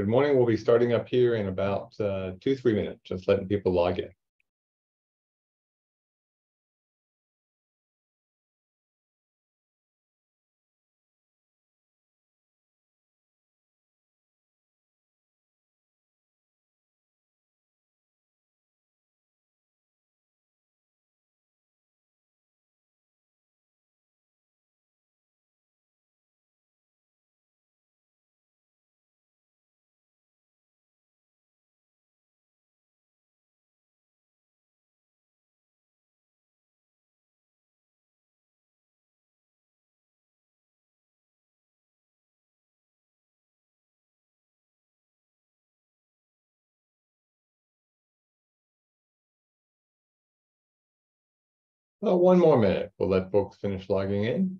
Good morning. We'll be starting up here in about 2-3 minutes, just letting people log in. Well, 1 more minute. We'll let folks finish logging in.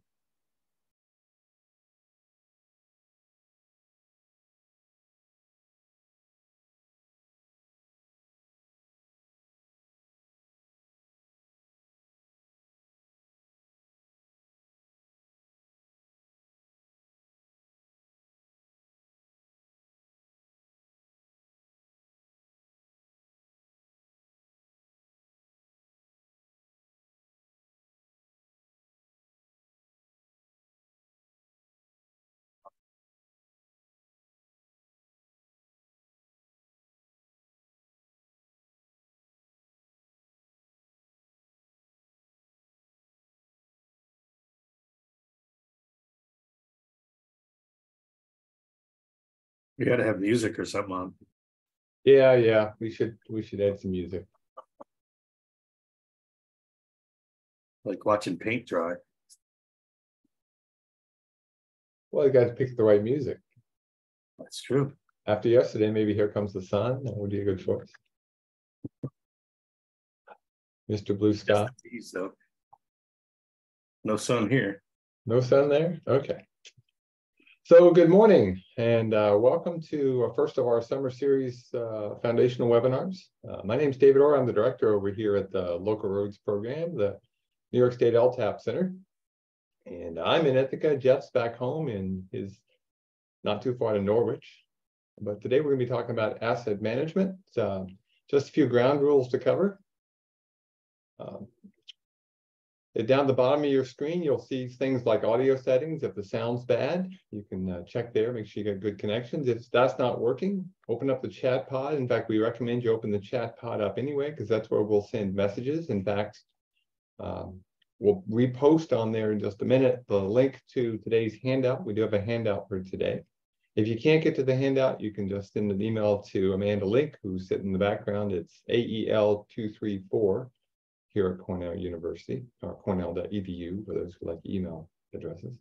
You got to have music or something on. Yeah. We should add some music. Like watching paint dry. Well, you guys picked the right music. That's true. After yesterday, maybe Here Comes the Sun. That would be a good choice. Mr. Blue Sky. Tease, though. No sun here. No sun there? Okay. So good morning and welcome to our first of our summer series foundational webinars. My name is David Orr. I'm the director over here at the Local Roads Program, the New York State LTAP Center. And I'm in Ithaca. Jeff's back home in his not too far to Norwich. But today we're going to be talking about asset management. Just a few ground rules to cover. Down the bottom of your screen, you'll see things like audio settings. If the sound's bad, you can check there, make sure you get good connections. If that's not working, open up the chat pod. In fact, we recommend you open the chat pod up anyway, because that's where we'll send messages. In fact, we'll repost on there in just a minute the link to today's handout. We do have a handout for today. If you can't get to the handout, you can just send an email to Amanda Link, who's sitting in the background. It's AEL234. Here at Cornell University, or cornell.edu, for those who like email addresses.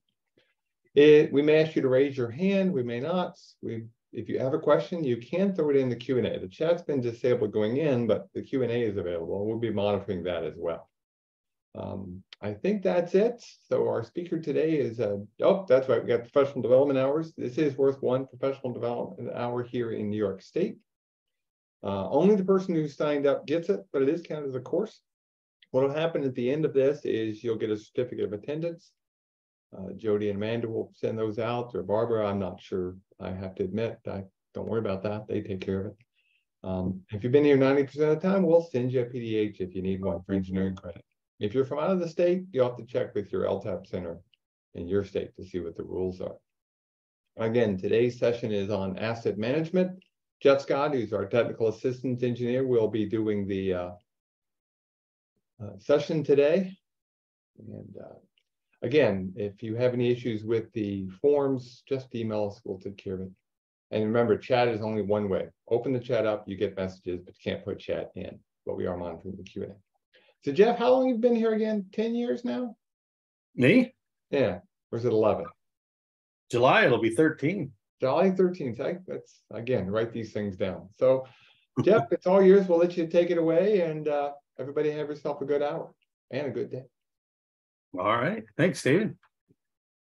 We may ask you to raise your hand, we may not. If you have a question, you can throw it in the Q&A. The chat's been disabled going in, but the Q&A is available. We'll be monitoring that as well. I think that's it. So our speaker today is, oh, that's right, we got professional development hours. This is worth one professional development hour here in New York State. Only the person who signed up gets it, but it is counted as a course. What will happen at the end of this is you'll get a certificate of attendance. Jody and Amanda will send those out, or Barbara, I'm not sure. I have to admit, don't worry about that. They take care of it. If you've been here 90% of the time, we'll send you a PDH if you need one for engineering credit. If you're from out of the state, you'll have to check with your LTAP center in your state to see what the rules are. Again, today's session is on asset management. Jeff Scott, who's our technical assistance engineer, will be doing the session today. And again, if you have any issues with the forms, just email us, we'll take care of it. And remember, chat is only one way. Open the chat up, you get messages, but you can't put chat in, but we are monitoring the Q&A. So Jeff, how long have you been here again? 10 years now? Me? Yeah, or is it 11? July, it'll be 13. July 13th, that's, again, write these things down. So Jeff, it's all yours. We'll let you take it away, and everybody have yourself a good hour and a good day. All right. Thanks, David.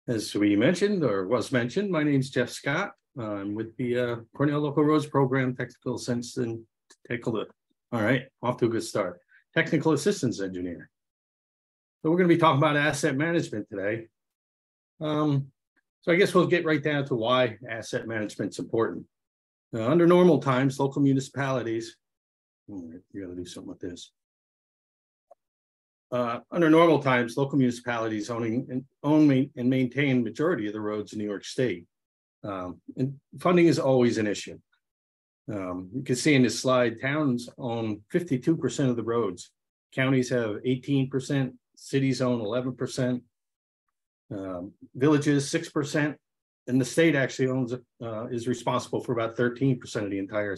As we mentioned, or was mentioned, my name's Jeff Scott. I'm with the Cornell Local Roads Program, Technical Assistance. Take a look. All right. Off to a good start. Technical Assistance Engineer. So we're going to be talking about asset management today. So I guess we'll get right down to why asset management's important. Under normal times, local municipalities, you got to do something with this. Under normal times, local municipalities own and maintain majority of the roads in New York State. And funding is always an issue. You can see in this slide, towns own 52% of the roads. Counties have 18%, cities own 11%, villages 6%, and the state actually owns, is responsible for about 13% of the entire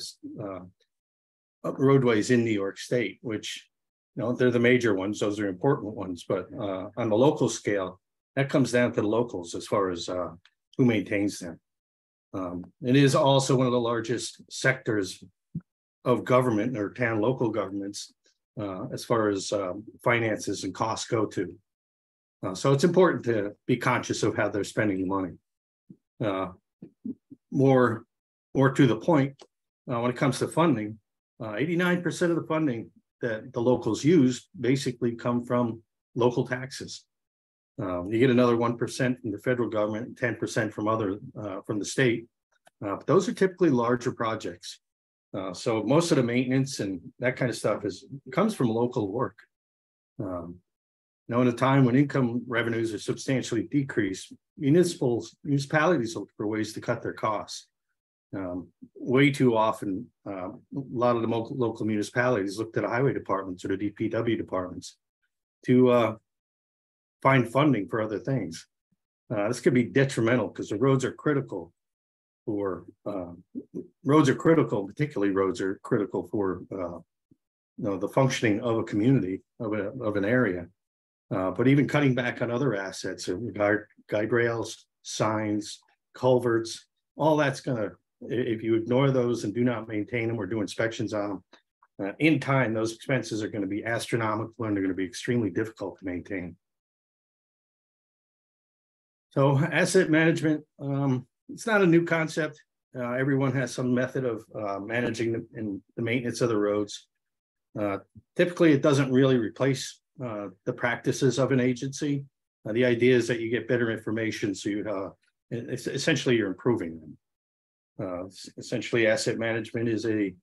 roadways in New York State, which, you know, they're the major ones, those are important ones, but on the local scale, that comes down to the locals as far as who maintains them. It is also one of the largest sectors of government or town local governments as far as finances and costs go to. So it's important to be conscious of how they're spending money. More to the point, when it comes to funding, 89% of the funding that the locals use basically come from local taxes. You get another 1% from the federal government, 10% from the state. But those are typically larger projects. So most of the maintenance and that kind of stuff comes from local work. Now, in a time when income revenues are substantially decreased, municipalities look for ways to cut their costs. Way too often, a lot of the local municipalities look to the highway departments or the DPW departments to find funding for other things. This could be detrimental because the roads are critical particularly roads are critical for the functioning of a community, of an area. But even cutting back on other assets, guide rails, signs, culverts, all that's gonna, if you ignore those and do not maintain them or do inspections on them, in time, those expenses are going to be astronomical and they're going to be extremely difficult to maintain. So asset management, it's not a new concept. Everyone has some method of managing the maintenance of the roads. Typically, it doesn't really replace the practices of an agency. The idea is that you get better information, so essentially you're improving them. Essentially, asset management is a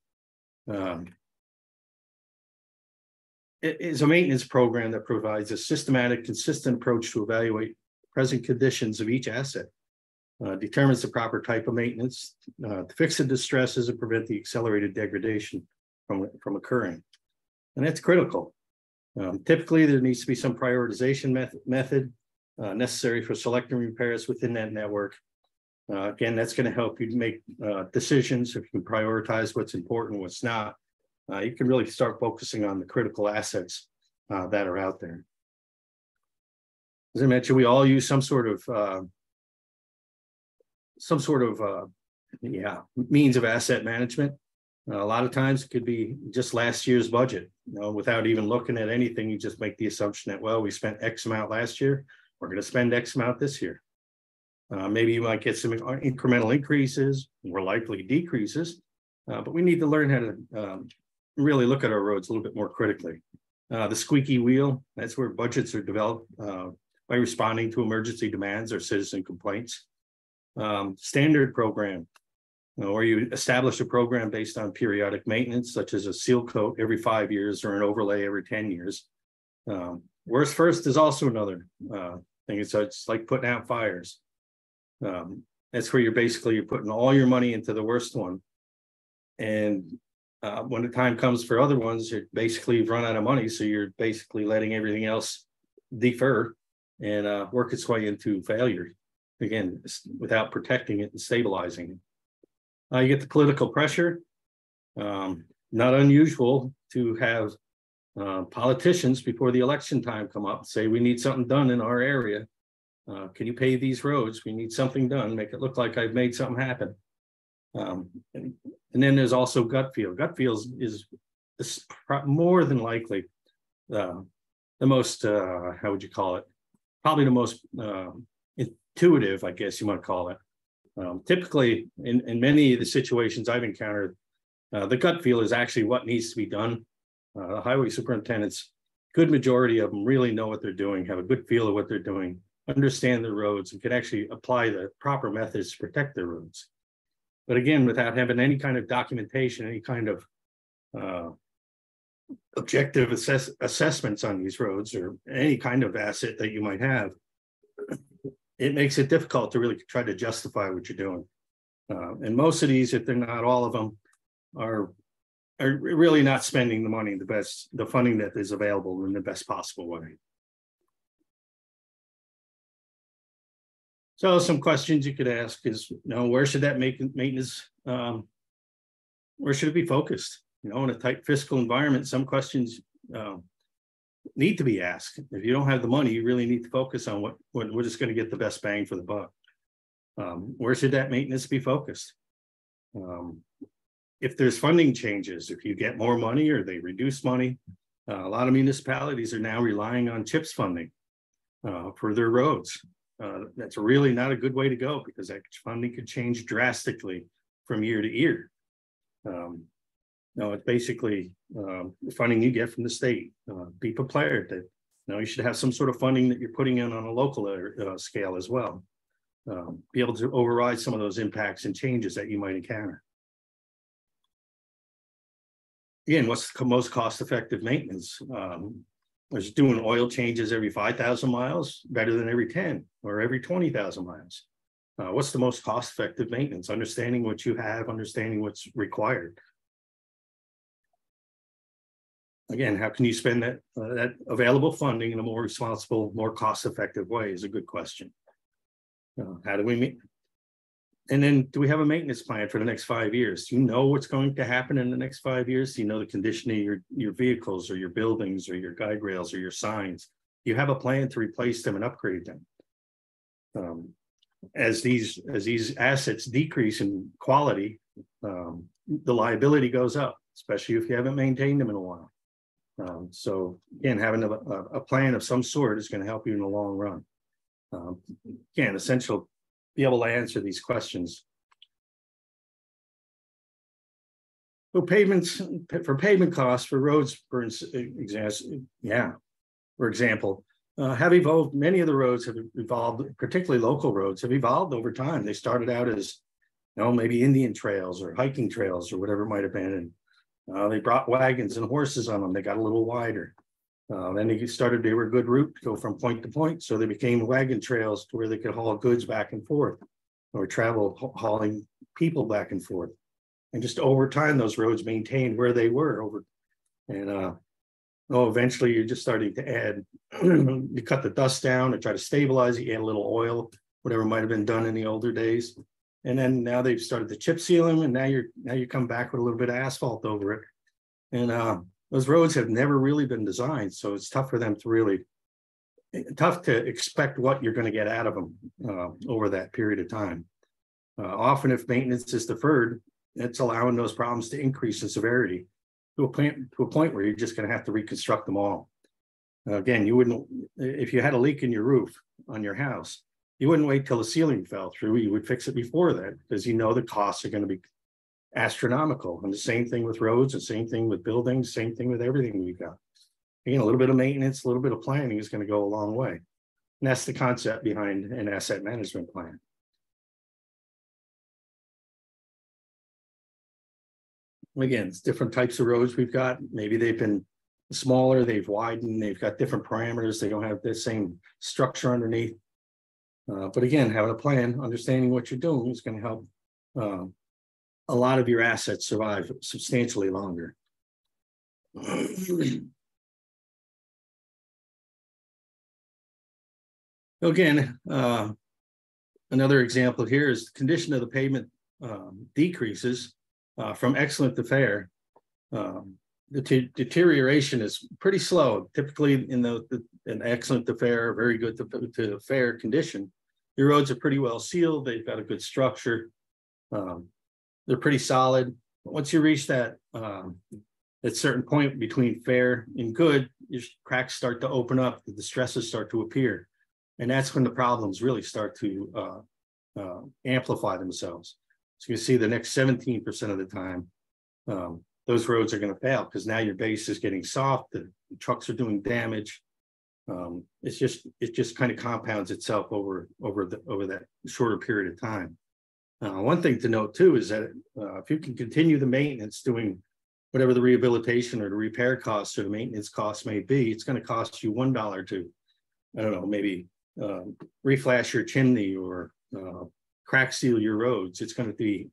maintenance program that provides a systematic, consistent approach to evaluate present conditions of each asset. Determines the proper type of maintenance to fix the distresses and prevent the accelerated degradation from occurring. And that's critical. Typically, there needs to be some prioritization method necessary for selecting repairs within that network. Again, that's going to help you make decisions. If you can prioritize what's important, what's not, you can really start focusing on the critical assets that are out there. As I mentioned, we all use some sort of means of asset management. A lot of times it could be just last year's budget, without even looking at anything. You just make the assumption that, well, we spent X amount last year, we're going to spend X amount this year. Maybe you might get some incremental increases, more likely decreases, but we need to learn how to really look at our roads a little bit more critically. The squeaky wheel, that's where budgets are developed by responding to emergency demands or citizen complaints. Standard program, where you establish a program based on periodic maintenance, such as a seal coat every 5 years or an overlay every 10 years. Worst first is also another thing. It's like putting out fires. That's where you're putting all your money into the worst one. And when the time comes for other ones, you've run out of money. So you're basically letting everything else defer and work its way into failure. Again, without protecting it and stabilizing it. You get the political pressure. Not unusual to have politicians before the election time come up and say, we need something done in our area. Can you pave these roads? We need something done. Make it look like I've made something happen. And then there's also gut feel. Gut feel is more than likely the most, how would you call it? Probably the most intuitive, I guess you might call it. Typically, in many of the situations I've encountered, the gut feel is actually what needs to be done. The highway superintendents, good majority of them really know what they're doing, have a good feel of what they're doing, understand the roads, and can actually apply the proper methods to protect their roads. But again, without having any kind of documentation, any kind of objective assessments on these roads or any kind of asset that you might have, it makes it difficult to really try to justify what you're doing. And most of these, if they're not all of them, are really not spending the money the funding that is available in the best possible way. So some questions you could ask is, where should that maintenance, where should it be focused? In a tight fiscal environment, some questions need to be asked. If you don't have the money, you really need to focus on what is going to get the best bang for the buck. Where should that maintenance be focused? If there's funding changes, if you get more money or they reduce money, a lot of municipalities are now relying on CHIPS funding for their roads. That's really not a good way to go because that funding could change drastically from year to year. No, it's basically the funding you get from the state. Be prepared that you should have some sort of funding that you're putting in on a local scale as well. Be able to override some of those impacts and changes that you might encounter. Again, what's the most cost-effective maintenance? Is doing oil changes every 5,000 miles better than every 10 or every 20,000 miles? What's the most cost-effective maintenance? Understanding what you have, understanding what's required. Again, how can you spend that available funding in a more responsible, more cost-effective way is a good question. How do we meet? And then do we have a maintenance plan for the next 5 years? Do you know what's going to happen in the next 5 years? Do you know the condition of your vehicles or your buildings or your guide rails or your signs? Do you have a plan to replace them and upgrade them? As these assets decrease in quality, the liability goes up, especially if you haven't maintained them in a while. So again, having a plan of some sort is going to help you in the long run. Again, essential be able to answer these questions. So pavement costs for roads, for example, have evolved. Many of the roads have evolved, particularly local roads have evolved over time. They started out as, maybe Indian trails or hiking trails or whatever it might have been. And they brought wagons and horses on them. They got a little wider. Then they were a good route to go from point to point. So they became wagon trails to where they could haul goods back and forth or travel hauling people back and forth. And just over time, those roads maintained where they were eventually you're just starting to add, you cut the dust down and try to stabilize it, you add a little oil, whatever might have been done in the older days. And then now they've started to chip seal them, and now you come back with a little bit of asphalt over it. And those roads have never really been designed, so it's tough for them to tough to expect what you're going to get out of them over that period of time. Often if maintenance is deferred, it's allowing those problems to increase in severity to a point where you're just going to have to reconstruct them all. Again, you wouldn't, if you had a leak in your roof on your house, you wouldn't wait till the ceiling fell through. You would fix it before that because the costs are going to be astronomical. And the same thing with roads, the same thing with buildings, same thing with everything we've got. Again, a little bit of maintenance, a little bit of planning is going to go a long way. And that's the concept behind an asset management plan. Again, it's different types of roads we've got. Maybe they've been smaller, they've widened, they've got different parameters, they don't have the same structure underneath. But again, having a plan, understanding what you're doing is going to help a lot of your assets survive substantially longer. Again, another example here is the condition of the pavement decreases from excellent to fair. The deterioration is pretty slow. Typically in an excellent to fair, very good to fair condition, your roads are pretty well sealed. They've got a good structure. They're pretty solid. Once you reach that certain point between fair and good, your cracks start to open up, the stresses start to appear. And that's when the problems really start to amplify themselves. So you see the next 17% of the time, those roads are going to fail because now your base is getting soft, the trucks are doing damage. It just kind of compounds itself over that shorter period of time. One thing to note too is that if you can continue the maintenance, doing whatever the rehabilitation or the repair costs or the maintenance costs may be, it's going to cost you $1 to, I don't know, maybe reflash your chimney or crack seal your roads. It's going to be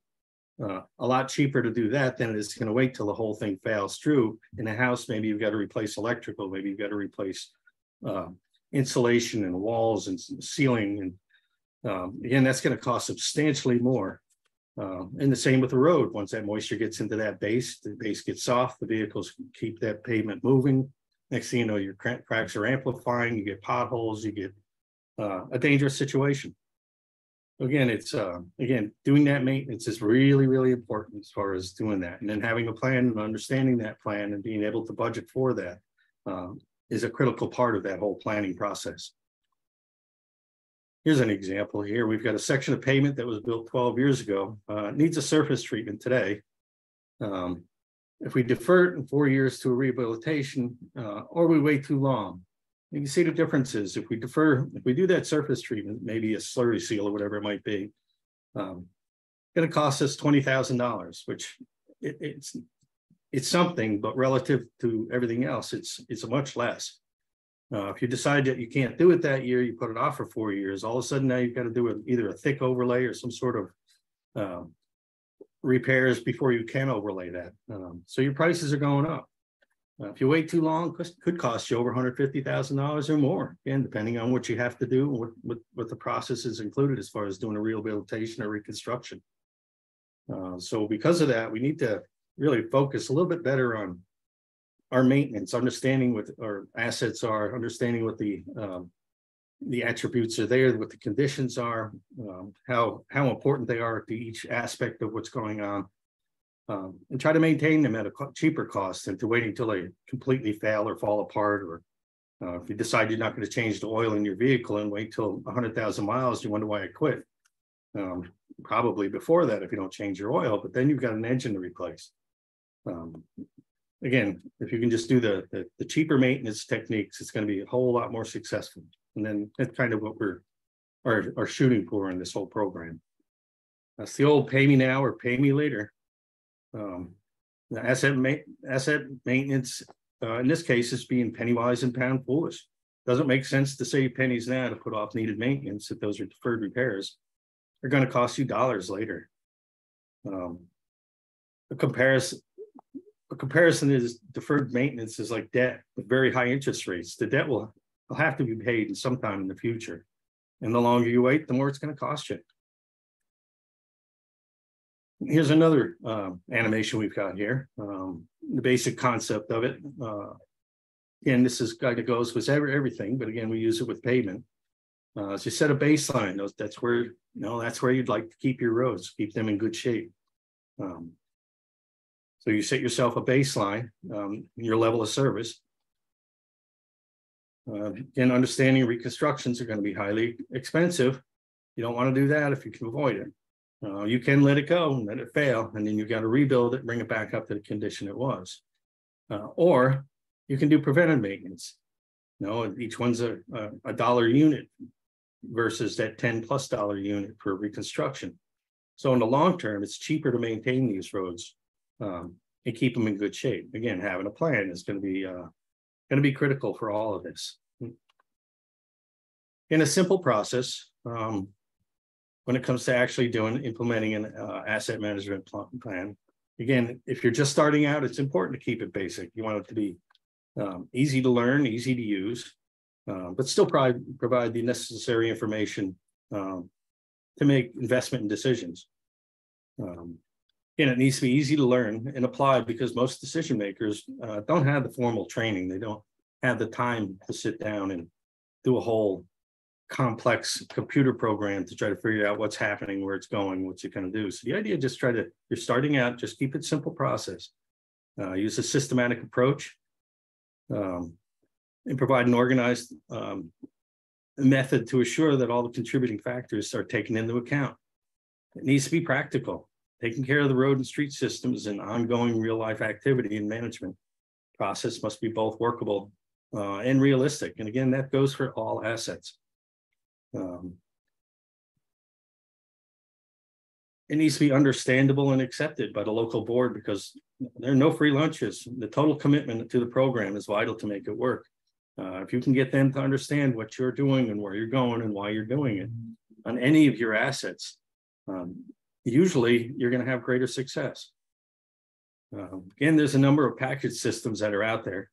a lot cheaper to do that than it is going to wait till the whole thing fails through. In a house, maybe you've got to replace electrical, maybe you've got to replace insulation and walls and ceiling. And again, that's going to cost substantially more. And the same with the road. Once that moisture gets into that base, the base gets soft, the vehicles keep that pavement moving. Next thing you know, your cracks are amplifying, you get potholes, you get a dangerous situation. Again, it's again, doing that maintenance is really, really important as far as doing that. And then having a plan and understanding that plan and being able to budget for that is a critical part of that whole planning process. Here's an example here. We've got a section of pavement that was built 12 years ago. It needs a surface treatment today. If we defer it in 4 years to a rehabilitation, or we wait too long, you can see the differences. If we do that surface treatment, maybe a slurry seal or whatever it might be, going to cost us $20,000, which it's something, but relative to everything else, it's much less. If you decide that you can't do it that year, you put it off for 4 years. All of a sudden now you've got to do either a thick overlay or some sort of repairs before you can overlay that. So your prices are going up. If you wait too long, it could cost you over $150,000 or more, again, depending on what you have to do, what the process is included as far as doing a rehabilitation or reconstruction. So because of that, we need to really focus a little bit better on our maintenance, understanding what our assets are, understanding what the attributes are there, what the conditions are, how important they are to each aspect of what's going on. And try to maintain them at a cheaper cost than to wait until they completely fail or fall apart. Or if you decide you're not going to change the oil in your vehicle and wait till 100,000 miles, you wonder why I quit. Probably before that, if you don't change your oil, but then you've got an engine to replace. Again, if you can just do the cheaper maintenance techniques, it's going to be a whole lot more successful. And then that's kind of what we're are shooting for in this whole program. That's the old pay me now or pay me later. The asset maintenance, in this case, is being penny wise and pound foolish. Doesn't make sense to save pennies now to put off needed maintenance if those are deferred repairs. They're going to cost you dollars later. A comparison is deferred maintenance is like debt with very high interest rates. The debt will have to be paid sometime in the future. And the longer you wait, the more it's going to cost you. Here's another animation we've got here. The basic concept of it. Again, this is kind of goes with everything, but again, we use it with pavement. So you set a baseline. That's where you'd like to keep your roads, keep them in good shape. So you set yourself a baseline, your level of service. Again, understanding reconstructions are going to be highly expensive. You don't want to do that if you can avoid it. You can let it go, let it fail, and then you've got to rebuild it, bring it back up to the condition it was. Or you can do preventive maintenance. Each one's a dollar unit versus that $10+ unit for reconstruction. So in the long term, it's cheaper to maintain these roads and keep them in good shape. Again, having a plan is going to be critical for all of this. In a simple process, when it comes to actually implementing an asset management plan, again, if you're just starting out, it's important to keep it basic. You want it to be easy to learn, easy to use, but still provide the necessary information to make investment decisions. Again, it needs to be easy to learn and apply because most decision makers don't have the formal training. They don't have the time to sit down and do a whole complex computer program to try to figure out what's happening, where it's going, what you're going to do. So the idea, you're starting out, just keep it simple process. Use a systematic approach and provide an organized method to assure that all the contributing factors are taken into account. It needs to be practical. Taking care of the road and street systems and ongoing real life activity and management process must be both workable and realistic. And again, that goes for all assets. it needs to be understandable and accepted by the local board, because there are no free lunches. The total commitment to the program is vital to make it work. If you can get them to understand what you're doing and where you're going and why you're doing it on any of your assets, usually you're going to have greater success. Again, there's a number of package systems that are out there.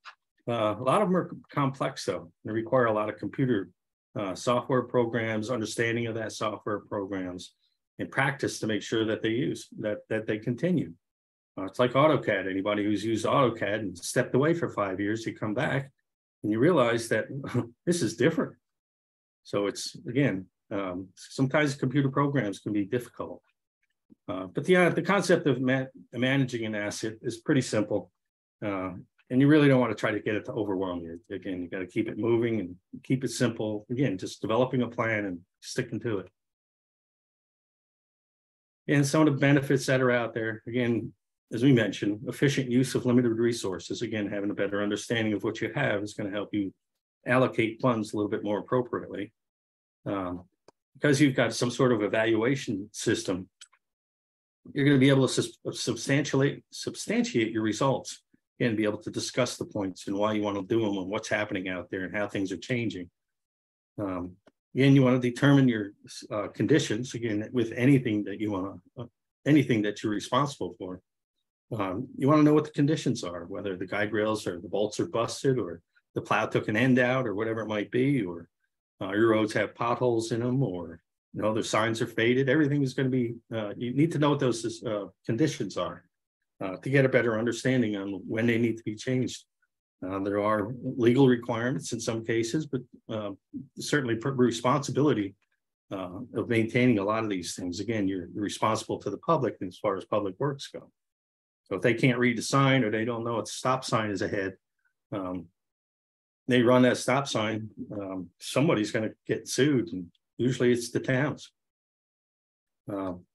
A lot of them are complex, though. They require a lot of computer software programs, understanding of that software programs, and practice to make sure that they use, that they continue. It's like AutoCAD. Anybody who's used AutoCAD and stepped away for 5 years, you come back and you realize that this is different. So it's, again, sometimes computer programs can be difficult. But the concept of managing an asset is pretty simple. And you really don't want to try to get it to overwhelm you. Again, you got to keep it moving and keep it simple. Again, just developing a plan and sticking to it. And some of the benefits that are out there, again, as we mentioned, efficient use of limited resources. Again, having a better understanding of what you have is going to help you allocate funds a little bit more appropriately. Because you've got some sort of evaluation system, you're going to be able to substantiate your results and be able to discuss the points and why you want to do them and what's happening out there and how things are changing. Again, you want to determine your conditions, again, with anything that you want to, anything that you're responsible for. You want to know what the conditions are, whether the guide rails or the bolts are busted, or the plow took an end out, or whatever it might be, or your roads have potholes in them, or the signs are faded. Everything is going to be, you need to know what those conditions are to get a better understanding on when they need to be changed. There are legal requirements in some cases, but certainly responsibility of maintaining a lot of these things. Again, you're responsible to the public as far as public works go. So if they can't read the sign, or they don't know what the stop sign is ahead, they run that stop sign, somebody's going to get sued, and usually it's the towns.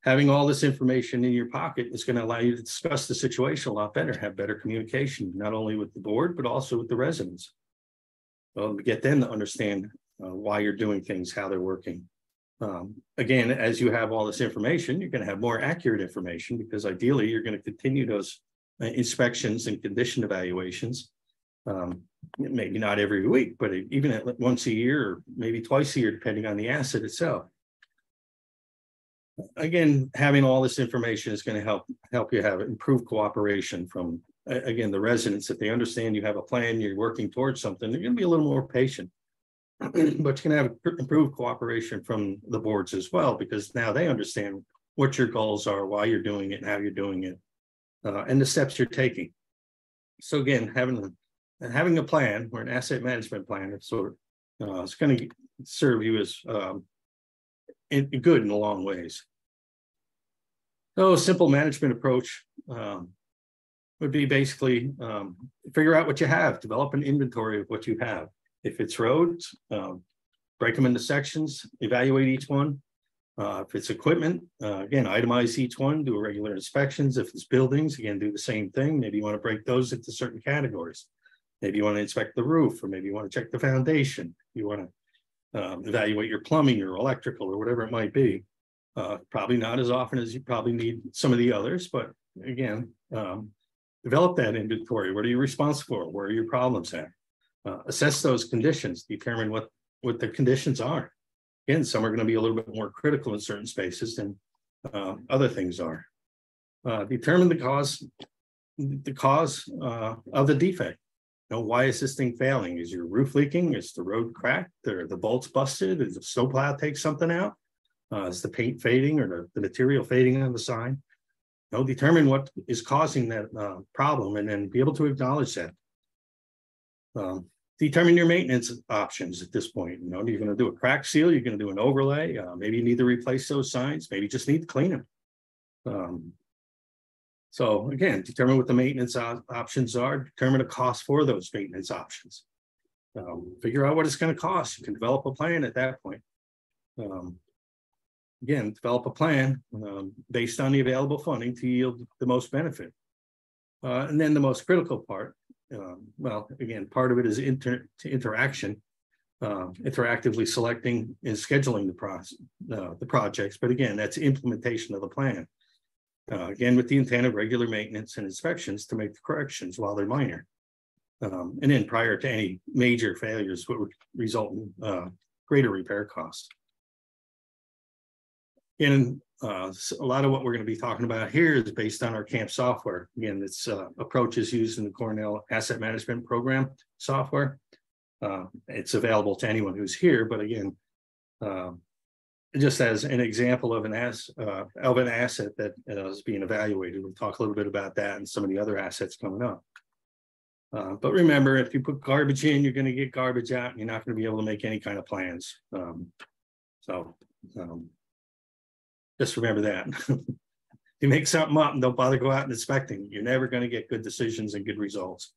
Having all this information in your pocket is going to allow you to discuss the situation a lot better, have better communication, not only with the board, but also with the residents. Well, get them to understand why you're doing things, how they're working. Again, as you have all this information, you're going to have more accurate information, because ideally you're going to continue those inspections and condition evaluations. Maybe not every week, but even once a year, or maybe twice a year, depending on the asset itself. Again, having all this information is going to help you have improved cooperation from, again, the residents. If they understand you have a plan, you're working towards something, they're going to be a little more patient. But you're going to have improved cooperation from the boards as well, because now they understand what your goals are, why you're doing it, and how you're doing it, and the steps you're taking. So again, having a plan, or an asset management plan of sort, it's going to serve you as good in a long ways. So a simple management approach would be basically figure out what you have, develop an inventory of what you have. If it's roads, break them into sections, evaluate each one. If it's equipment, again, itemize each one, do regular inspections. If it's buildings, again, do the same thing. Maybe you want to break those into certain categories. Maybe you want to inspect the roof, or maybe you want to check the foundation. You want to evaluate your plumbing or electrical or whatever it might be. Probably not as often as you probably need some of the others, but again, develop that inventory. What are you responsible for? Where are your problems at? Assess those conditions, determine what the conditions are. Again, some are going to be a little bit more critical in certain spaces than other things are. Determine the cause of the defect. Why is this thing failing? Is your roof leaking? Is the road cracked? Or the bolts busted? Is the snowplow take something out? Is the paint fading, or the material fading on the sign? Determine what is causing that problem, and then be able to acknowledge that. Determine your maintenance options at this point. You're going to do a crack seal, you're going to do an overlay. Maybe you need to replace those signs. Maybe you just need to clean them. So again, determine what the maintenance options are, determine the cost for those maintenance options. Figure out what it's going to cost. You can develop a plan at that point. Again, develop a plan based on the available funding to yield the most benefit. And then the most critical part, well, again, part of it is interaction. interactively selecting and scheduling the projects. But again, that's implementation of the plan. Again, with the intent of regular maintenance and inspections to make the corrections while they're minor. And then prior to any major failures, what would result in greater repair costs. And a lot of what we're going to be talking about here is based on our CAMP software. Again, this approach is used in the Cornell Asset Management Program software. It's available to anyone who's here, but again, just as an example of an asset that is being evaluated. We'll talk a little bit about that and some of the other assets coming up. But remember, if you put garbage in, you're going to get garbage out, and you're not going to be able to make any kind of plans. Just remember that. If you make something up and don't bother go out and inspecting, you're never going to get good decisions and good results.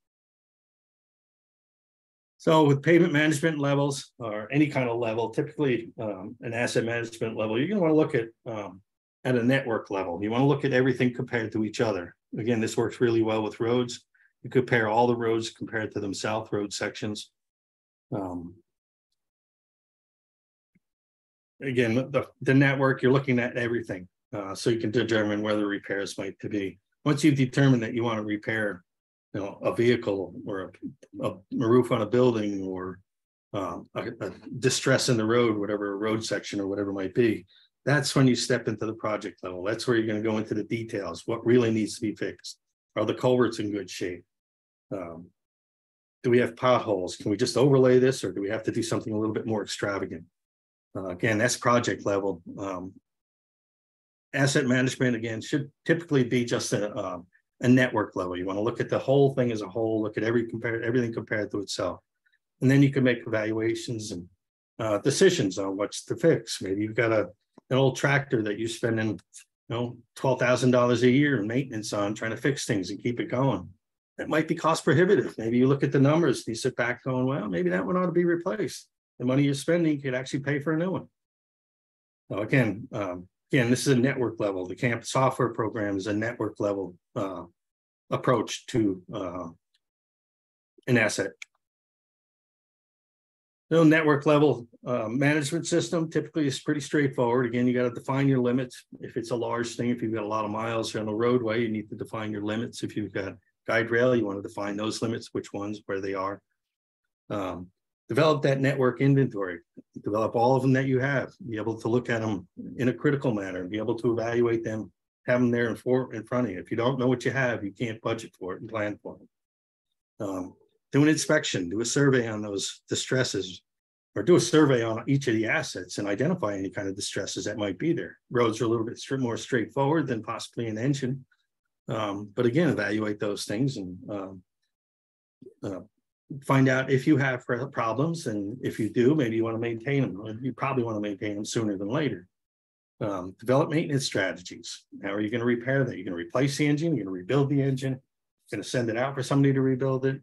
So with pavement management levels or any kind of level, typically an asset management level, you're going to want to look at a network level. You want to look at everything compared to each other. Again, this works really well with roads. You compare all the roads compared to themselves, road sections. Again, the network, you're looking at everything. So you can determine where the repairs might be. Once you've determined that you want to repair, a vehicle or a roof on a building or a distress in the road, whatever a road section or whatever it might be, that's when you step into the project level. That's where you're going to go into the details. What really needs to be fixed? Are the culverts in good shape? Do we have potholes? Can we just overlay this, or do we have to do something a little bit more extravagant? Again, that's project level. Asset management, again, should typically be just a network level. You want to look at the whole thing as a whole, look at everything compared to itself. And then you can make evaluations and decisions on what's to fix. Maybe you've got an old tractor that you're spending, $12,000 a year in maintenance on, trying to fix things and keep it going. That might be cost prohibitive. Maybe you look at the numbers, you sit back going, well, maybe that one ought to be replaced. The money you're spending could actually pay for a new one. So again, this is a network level. The CAMP software program is a network level approach to an asset. So network level management system typically is pretty straightforward. Again, you got to define your limits. If it's a large thing, if you've got a lot of miles on the roadway, you need to define your limits. If you've got guide rail, you want to define those limits, which ones, where they are. Develop that network inventory, develop all of them that you have, be able to look at them in a critical manner, be able to evaluate them, have them there in front of you. If you don't know what you have, you can't budget for it and plan for it. Do an inspection, do a survey on those distresses, or do a survey on each of the assets and identify any kind of distresses that might be there. Roads are a little bit more straightforward than possibly an engine. But again, evaluate those things and find out if you have problems, and if you do, maybe you want to maintain them. You probably want to maintain them sooner than later. Develop maintenance strategies. How are you going to repair that? You're going to replace the engine, you're going to rebuild the engine, you're going to send it out for somebody to rebuild it.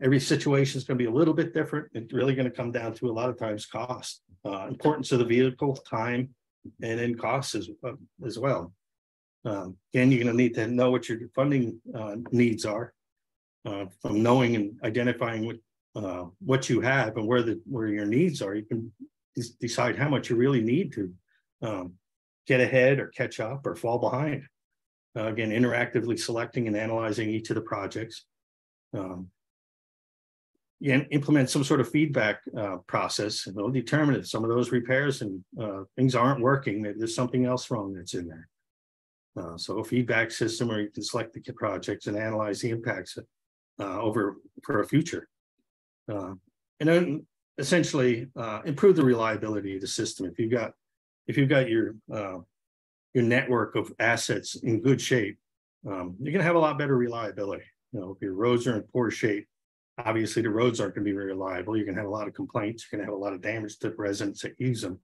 Every situation is going to be a little bit different. It's really going to come down to a lot of times cost, importance of the vehicle, time, and then costs as well. Again, you're going to need to know what your funding needs are. From knowing and identifying what you have and where your needs are, you can decide how much you really need to get ahead or catch up or fall behind. Again, interactively selecting and analyzing each of the projects. Implement some sort of feedback process, and it'll determine if some of those repairs and things aren't working. Maybe there's something else wrong that's in there. So a feedback system where you can select the projects and analyze the impacts over for a future, and then essentially improve the reliability of the system. If you've got your network of assets in good shape, you're going to have a lot better reliability. If your roads are in poor shape, obviously the roads aren't going to be very reliable. You're going to have a lot of complaints. You're going to have a lot of damage to the residents that use them.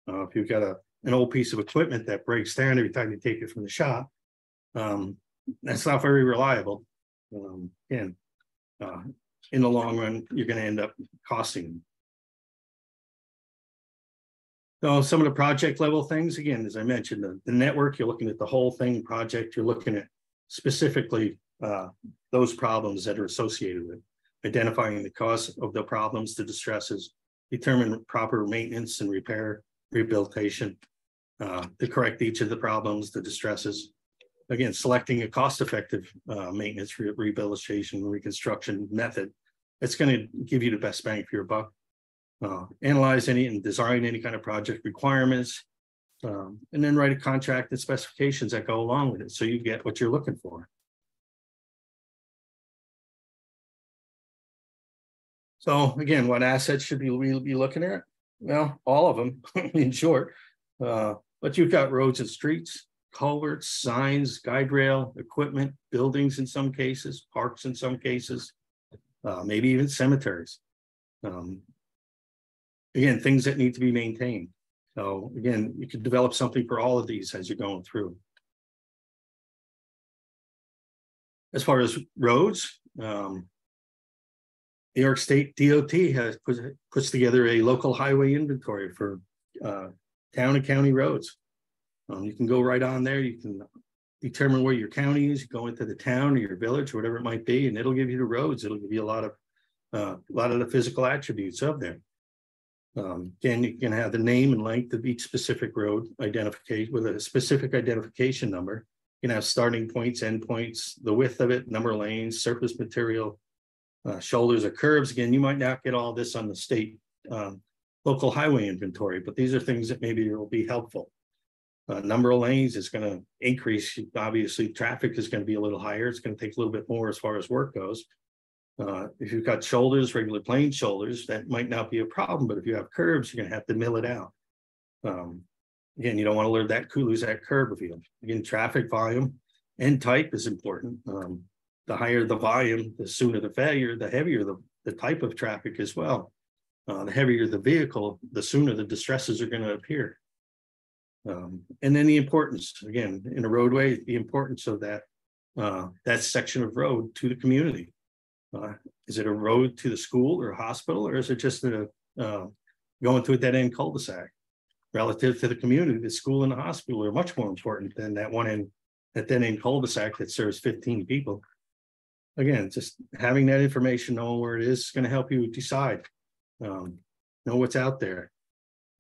If you've got an old piece of equipment that breaks down every time you take it from the shop, that's not very reliable. In the long run, you're going to end up costing. So some of the project level things, again, as I mentioned, the network, you're looking at the whole thing project. You're looking at specifically those problems that are associated with it. identifying the cause of the problems, the distresses, determine proper maintenance and repair, rehabilitation, to correct each of the problems, the distresses. Again, selecting a cost-effective maintenance, rehabilitation, reconstruction method that's going to give you the best bang for your buck. Analyze any and design any kind of project requirements, and then write a contract and specifications that go along with it so you get what you're looking for. So again, what assets should we be looking at? Well, all of them in short, but you've got roads and streets, culverts, signs, guide rail, equipment, buildings in some cases, parks in some cases, maybe even cemeteries. Again, things that need to be maintained. So again, you could develop something for all of these as you're going through. As far as roads, New York State DOT has puts together a local highway inventory for town and county roads. You can go right on there. You can determine where your county is. You go into the town or your village or whatever it might be, and it'll give you the roads. It'll give you a lot of the physical attributes of them. Again, you can have the name and length of each specific road identification with a specific identification number. You can have starting points, end points, the width of it, number of lanes, surface material, shoulders or curbs. Again, you might not get all this on the state local highway inventory, but these are things that maybe will be helpful. Number of lanes is going to increase. Obviously, traffic is going to be a little higher. It's going to take a little bit more as far as work goes. If you've got shoulders, regular plain shoulders, that might not be a problem. But if you have curbs, you're going to have to mill it out. Again, you don't want to lose that curb appeal. Again, traffic volume and type is important. The higher the volume, the sooner the failure, the heavier the type of traffic as well. The heavier the vehicle, the sooner the distresses are going to appear. And then the importance, again, in a roadway, the importance of that section of road to the community. Is it a road to the school or hospital, or is it just going through a dead-end cul-de-sac? Relative to the community, the school and the hospital are much more important than that dead-end cul-de-sac that serves 15 people. Again, just having that information, knowing where it is going to help you decide, know what's out there.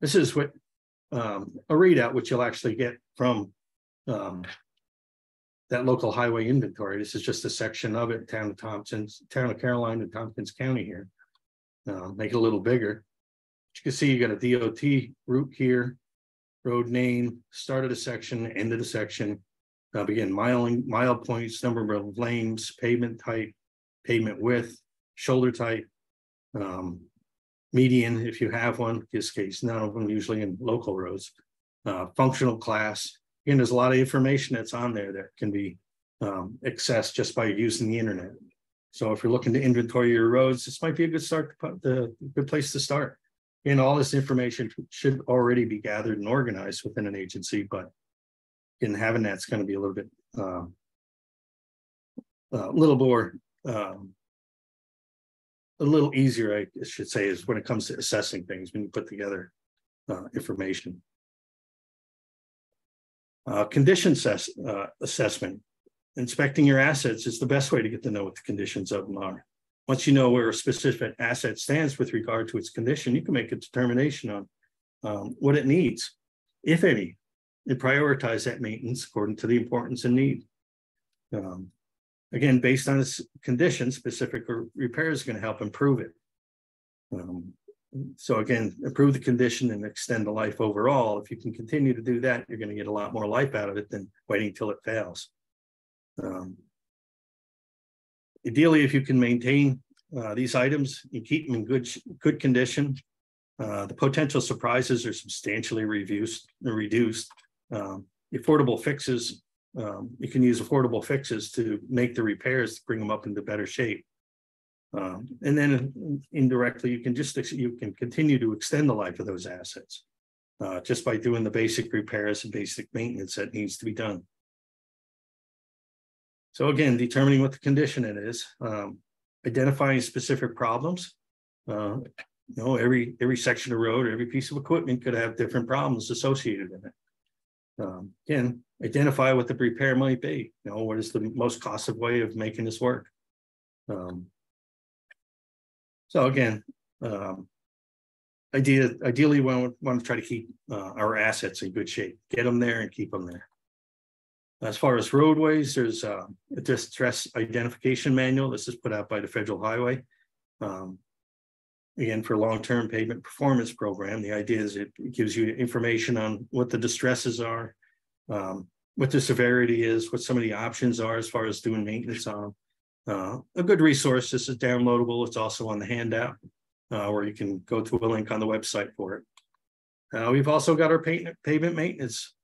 This is what a readout, which you'll actually get from that local highway inventory. This is just a section of it, town of Caroline and Tompkins County here. Make it a little bigger. You can see you got a DOT route here, road name, start of the section, end of the section. Begin mile points, number of lanes, pavement type, pavement width, shoulder type, median if you have one. In this case, none of them usually in local roads. Functional class. Again, there's a lot of information that's on there that can be accessed just by using the internet. So if you're looking to inventory your roads, this might be a good place to start. And all this information should already be gathered and organized within an agency, but in having that's going to be a little bit a little easier, I should say, is when it comes to assessing things when you put together information. Condition assessment. Inspecting your assets is the best way to get to know what the conditions of them are. Once you know where a specific asset stands with regard to its condition, you can make a determination on what it needs, if any, and prioritize that maintenance according to the importance and need. Again, based on its condition, specific repair is going to help improve it. So again, improve the condition and extend the life overall. If you can continue to do that, you're going to get a lot more life out of it than waiting till it fails. Ideally, if you can maintain these items and keep them in good condition, the potential surprises are substantially reduced. Affordable fixes, you can use affordable fixes to make the repairs to bring them up into better shape. And then indirectly, you can continue to extend the life of those assets just by doing the basic repairs and basic maintenance that needs to be done. So again, determining what the condition it is, identifying specific problems. Every section of road, every piece of equipment could have different problems associated in it. Again, identify what the repair might be. What is the most costly way of making this work? So again, ideally, we want to try to keep our assets in good shape, get them there and keep them there. As far as roadways, there's a distress identification manual. This is put out by the Federal Highway. Again, for long-term pavement performance program, the idea is it gives you information on what the distresses are, what the severity is, what some of the options are as far as doing maintenance on them. A good resource. This is downloadable. It's also on the handout, where you can go to a link on the website for it. We've also got our pavement maintenance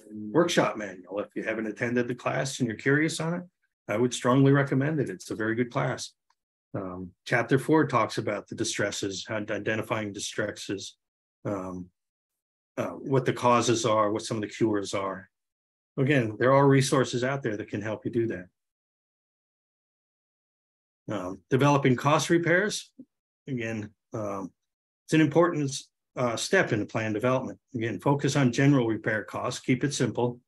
workshop manual. If you haven't attended the class and you're curious on it, I would strongly recommend it. It's a very good class. Chapter 4 talks about the distresses, how identifying distresses, what the causes are, what some of the cures are. Again, there are resources out there that can help you do that. Developing cost repairs. Again, it's an important step in the plan development. Again, focus on general repair costs, keep it simple.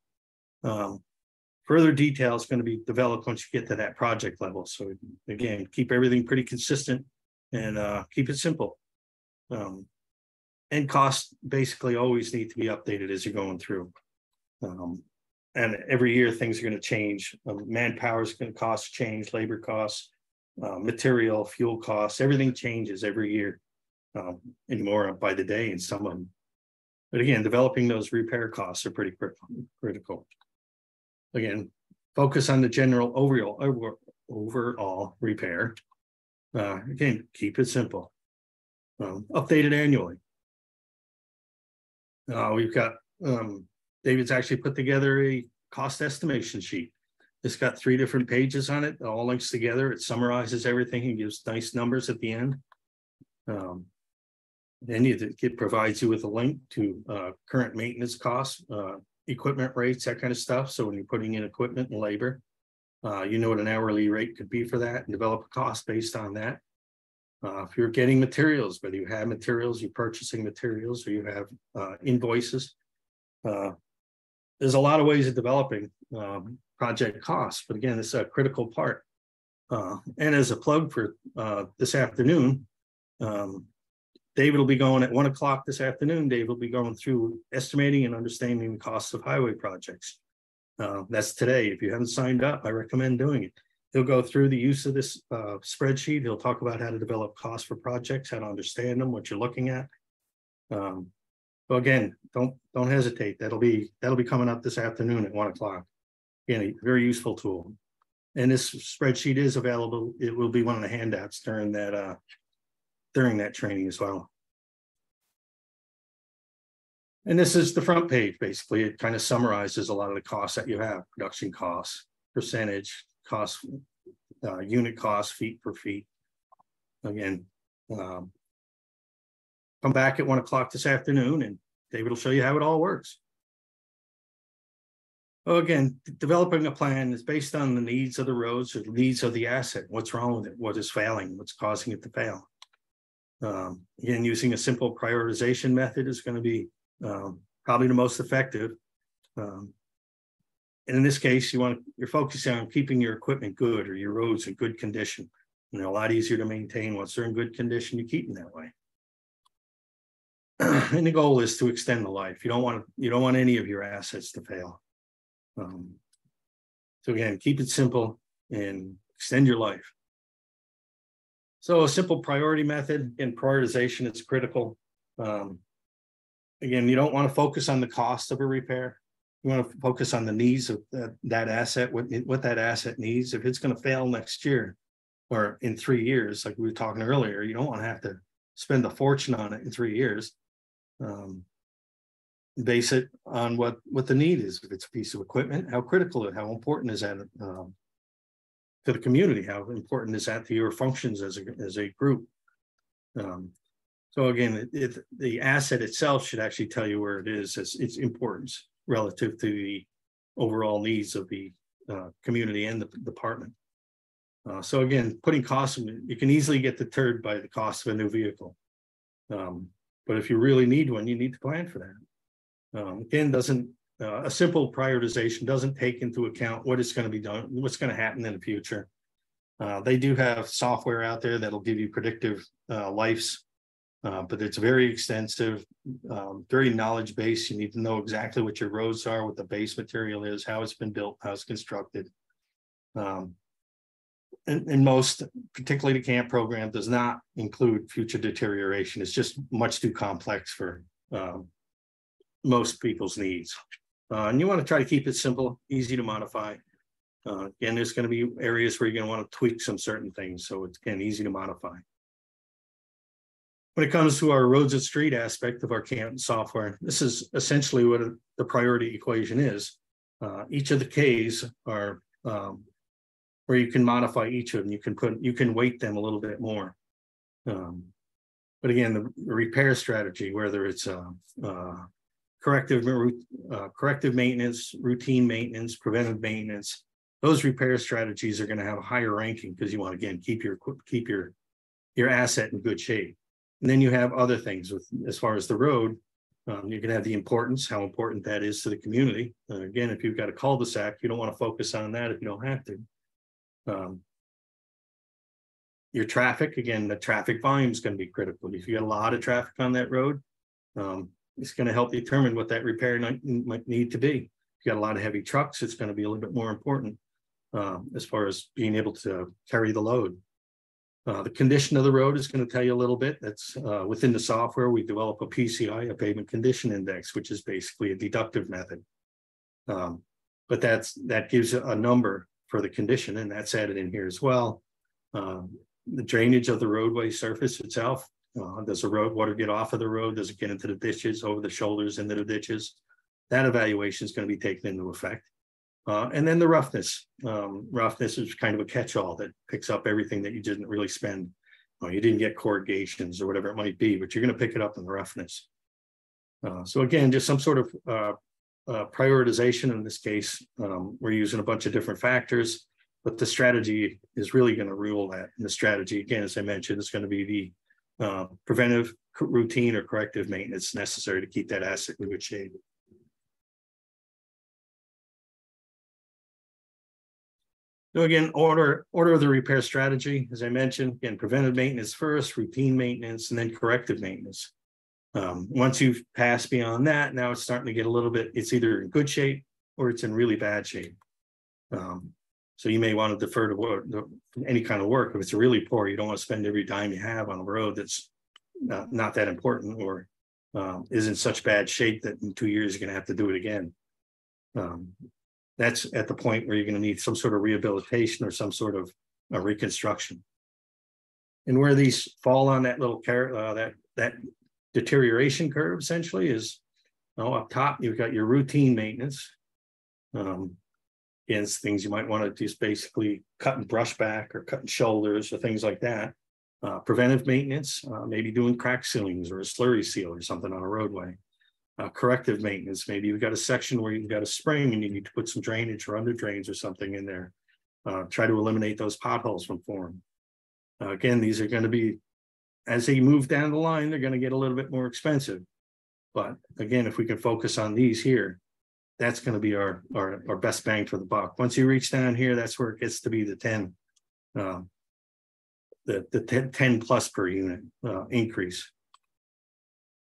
Further detail is going to be developed once you get to that project level. So again, keep everything pretty consistent and keep it simple. And costs basically always need to be updated as you're going through. And every year things are going to change. Manpower is going to cost change, labor costs, material, fuel costs, everything changes every year, anymore by the day in some of them. But again, developing those repair costs are pretty critical. Again, focus on the general overall repair. Again, keep it simple. Update it annually. We've got, David's actually put together a cost estimation sheet. It's got 3 different pages on it. It all links together. It summarizes everything and gives nice numbers at the end. Then it provides you with a link to current maintenance costs, equipment rates, that kind of stuff. So when you're putting in equipment and labor, you know what an hourly rate could be for that and develop a cost based on that. If you're getting materials, whether you have materials, you're purchasing materials, or you have invoices, there's a lot of ways of developing project costs. But again, it's a critical part. And as a plug for this afternoon, David will be going at 1 o'clock this afternoon. David will be going through estimating and understanding the costs of highway projects. That's today. If you haven't signed up, I recommend doing it. He'll go through the use of this spreadsheet. He'll talk about how to develop costs for projects, how to understand them, what you're looking at. So again, don't hesitate. That'll be coming up this afternoon at 1 o'clock. Again, a very useful tool. And this spreadsheet is available. It will be one of the handouts during that training as well. And this is the front page. Basically, it kind of summarizes a lot of the costs that you have: production costs, percentage costs, unit costs, feet per feet. Again, come back at 1 o'clock this afternoon and David will show you how it all works. Well, again, developing a plan is based on the needs of the roads or the needs of the asset. What's wrong with it? What is failing? What's causing it to fail? Again, using a simple prioritization method is going to be probably the most effective. And in this case, you're focusing on keeping your equipment good or your roads in good condition. And they're a lot easier to maintain. Once they're in good condition, you keep them that way. And the goal is to extend the life. You don't want any of your assets to fail. So again, keep it simple and extend your life. So a simple priority method and prioritization is critical. Again, you don't want to focus on the cost of a repair. You want to focus on the needs of that asset, what that asset needs. If it's going to fail next year or in 3 years, like we were talking earlier, you don't want to have to spend a fortune on it in 3 years. Base it on what the need is. If it's a piece of equipment, how critical it, how important is that to the community? How important is that to your functions as a group? So again, the asset itself should actually tell you where it is, its importance relative to the overall needs of the community and the department. So again, putting costs, you can easily get deterred by the cost of a new vehicle. But if you really need one, you need to plan for that. Again, a simple prioritization doesn't take into account what is going to be done, what's going to happen in the future. They do have software out there that'll give you predictive lives, but it's very extensive, very knowledge based. You need to know exactly what your roads are, what the base material is, how it's been built, how it's constructed. And most, particularly the CAMP program, does not include future deterioration. It's just much too complex for most people's needs. And you want to try to keep it simple, easy to modify. Again, there's going to be areas where you're going to want to tweak some certain things. So it's, again, easy to modify. When it comes to our roads and street aspect of our CAMP software, this is essentially what the priority equation is. Each of the Ks are where you can modify each of them. You can weight them a little bit more. But again, the repair strategy, whether it's corrective maintenance, routine maintenance, preventive maintenance, those repair strategies are going to have a higher ranking because you want to, again, keep your asset in good shape. And then you have other things as far as the road. You can have the importance, how important that is to the community. Again, if you've got a cul-de-sac, you don't want to focus on that if you don't have to. Your traffic, again, the traffic volume is going to be critical. If you got a lot of traffic on that road, it's going to help determine what that repair might need to be. If you got a lot of heavy trucks, it's going to be a little bit more important as far as being able to carry the load. The condition of the road is going to tell you a little bit. That's within the software. We develop a PCI, a pavement condition index, which is basically a deductive method. But that gives a number for the condition, and that's added in here as well. The drainage of the roadway surface itself. Does the road water get off of the road? Does it get into the ditches, over the shoulders, into the ditches? That evaluation is going to be taken into effect. And then the roughness. Roughness is kind of a catch-all that picks up everything that you didn't really spend. You didn't get corrugations or whatever it might be, but you're going to pick it up in the roughness. So again, just some sort of prioritization in this case. We're using a bunch of different factors, but the strategy is really going to rule that. And the strategy, again, as I mentioned, is going to be the preventive, routine, or corrective maintenance necessary to keep that asset in good shape. So again, order of the repair strategy, as I mentioned, again, preventive maintenance first, routine maintenance, and then corrective maintenance. Once you've passed beyond that, now it's starting to get a little bit, it's either in good shape or it's in really bad shape. So you may want to defer to any kind of work. If it's really poor, you don't want to spend every dime you have on a road that's not that important or is in such bad shape that in 2 years you're going to have to do it again. That's at the point where you're going to need some sort of rehabilitation or some sort of reconstruction. And where these fall on that little that deterioration curve essentially is, up top you've got your routine maintenance. Against things you might want to just basically cut and brush back or cutting shoulders or things like that. Preventive maintenance, maybe doing crack sealings or a slurry seal or something on a roadway. Corrective maintenance, maybe you've got a section where you've got a spring and you need to put some drainage or under drains or something in there. Try to eliminate those potholes from forming. Again, these are going to be, as they move down the line, they're going to get a little bit more expensive. But again, if we can focus on these here, that's going to be our best bang for the buck. Once you reach down here, that's where it gets to be the 10, the 10 plus per unit increase.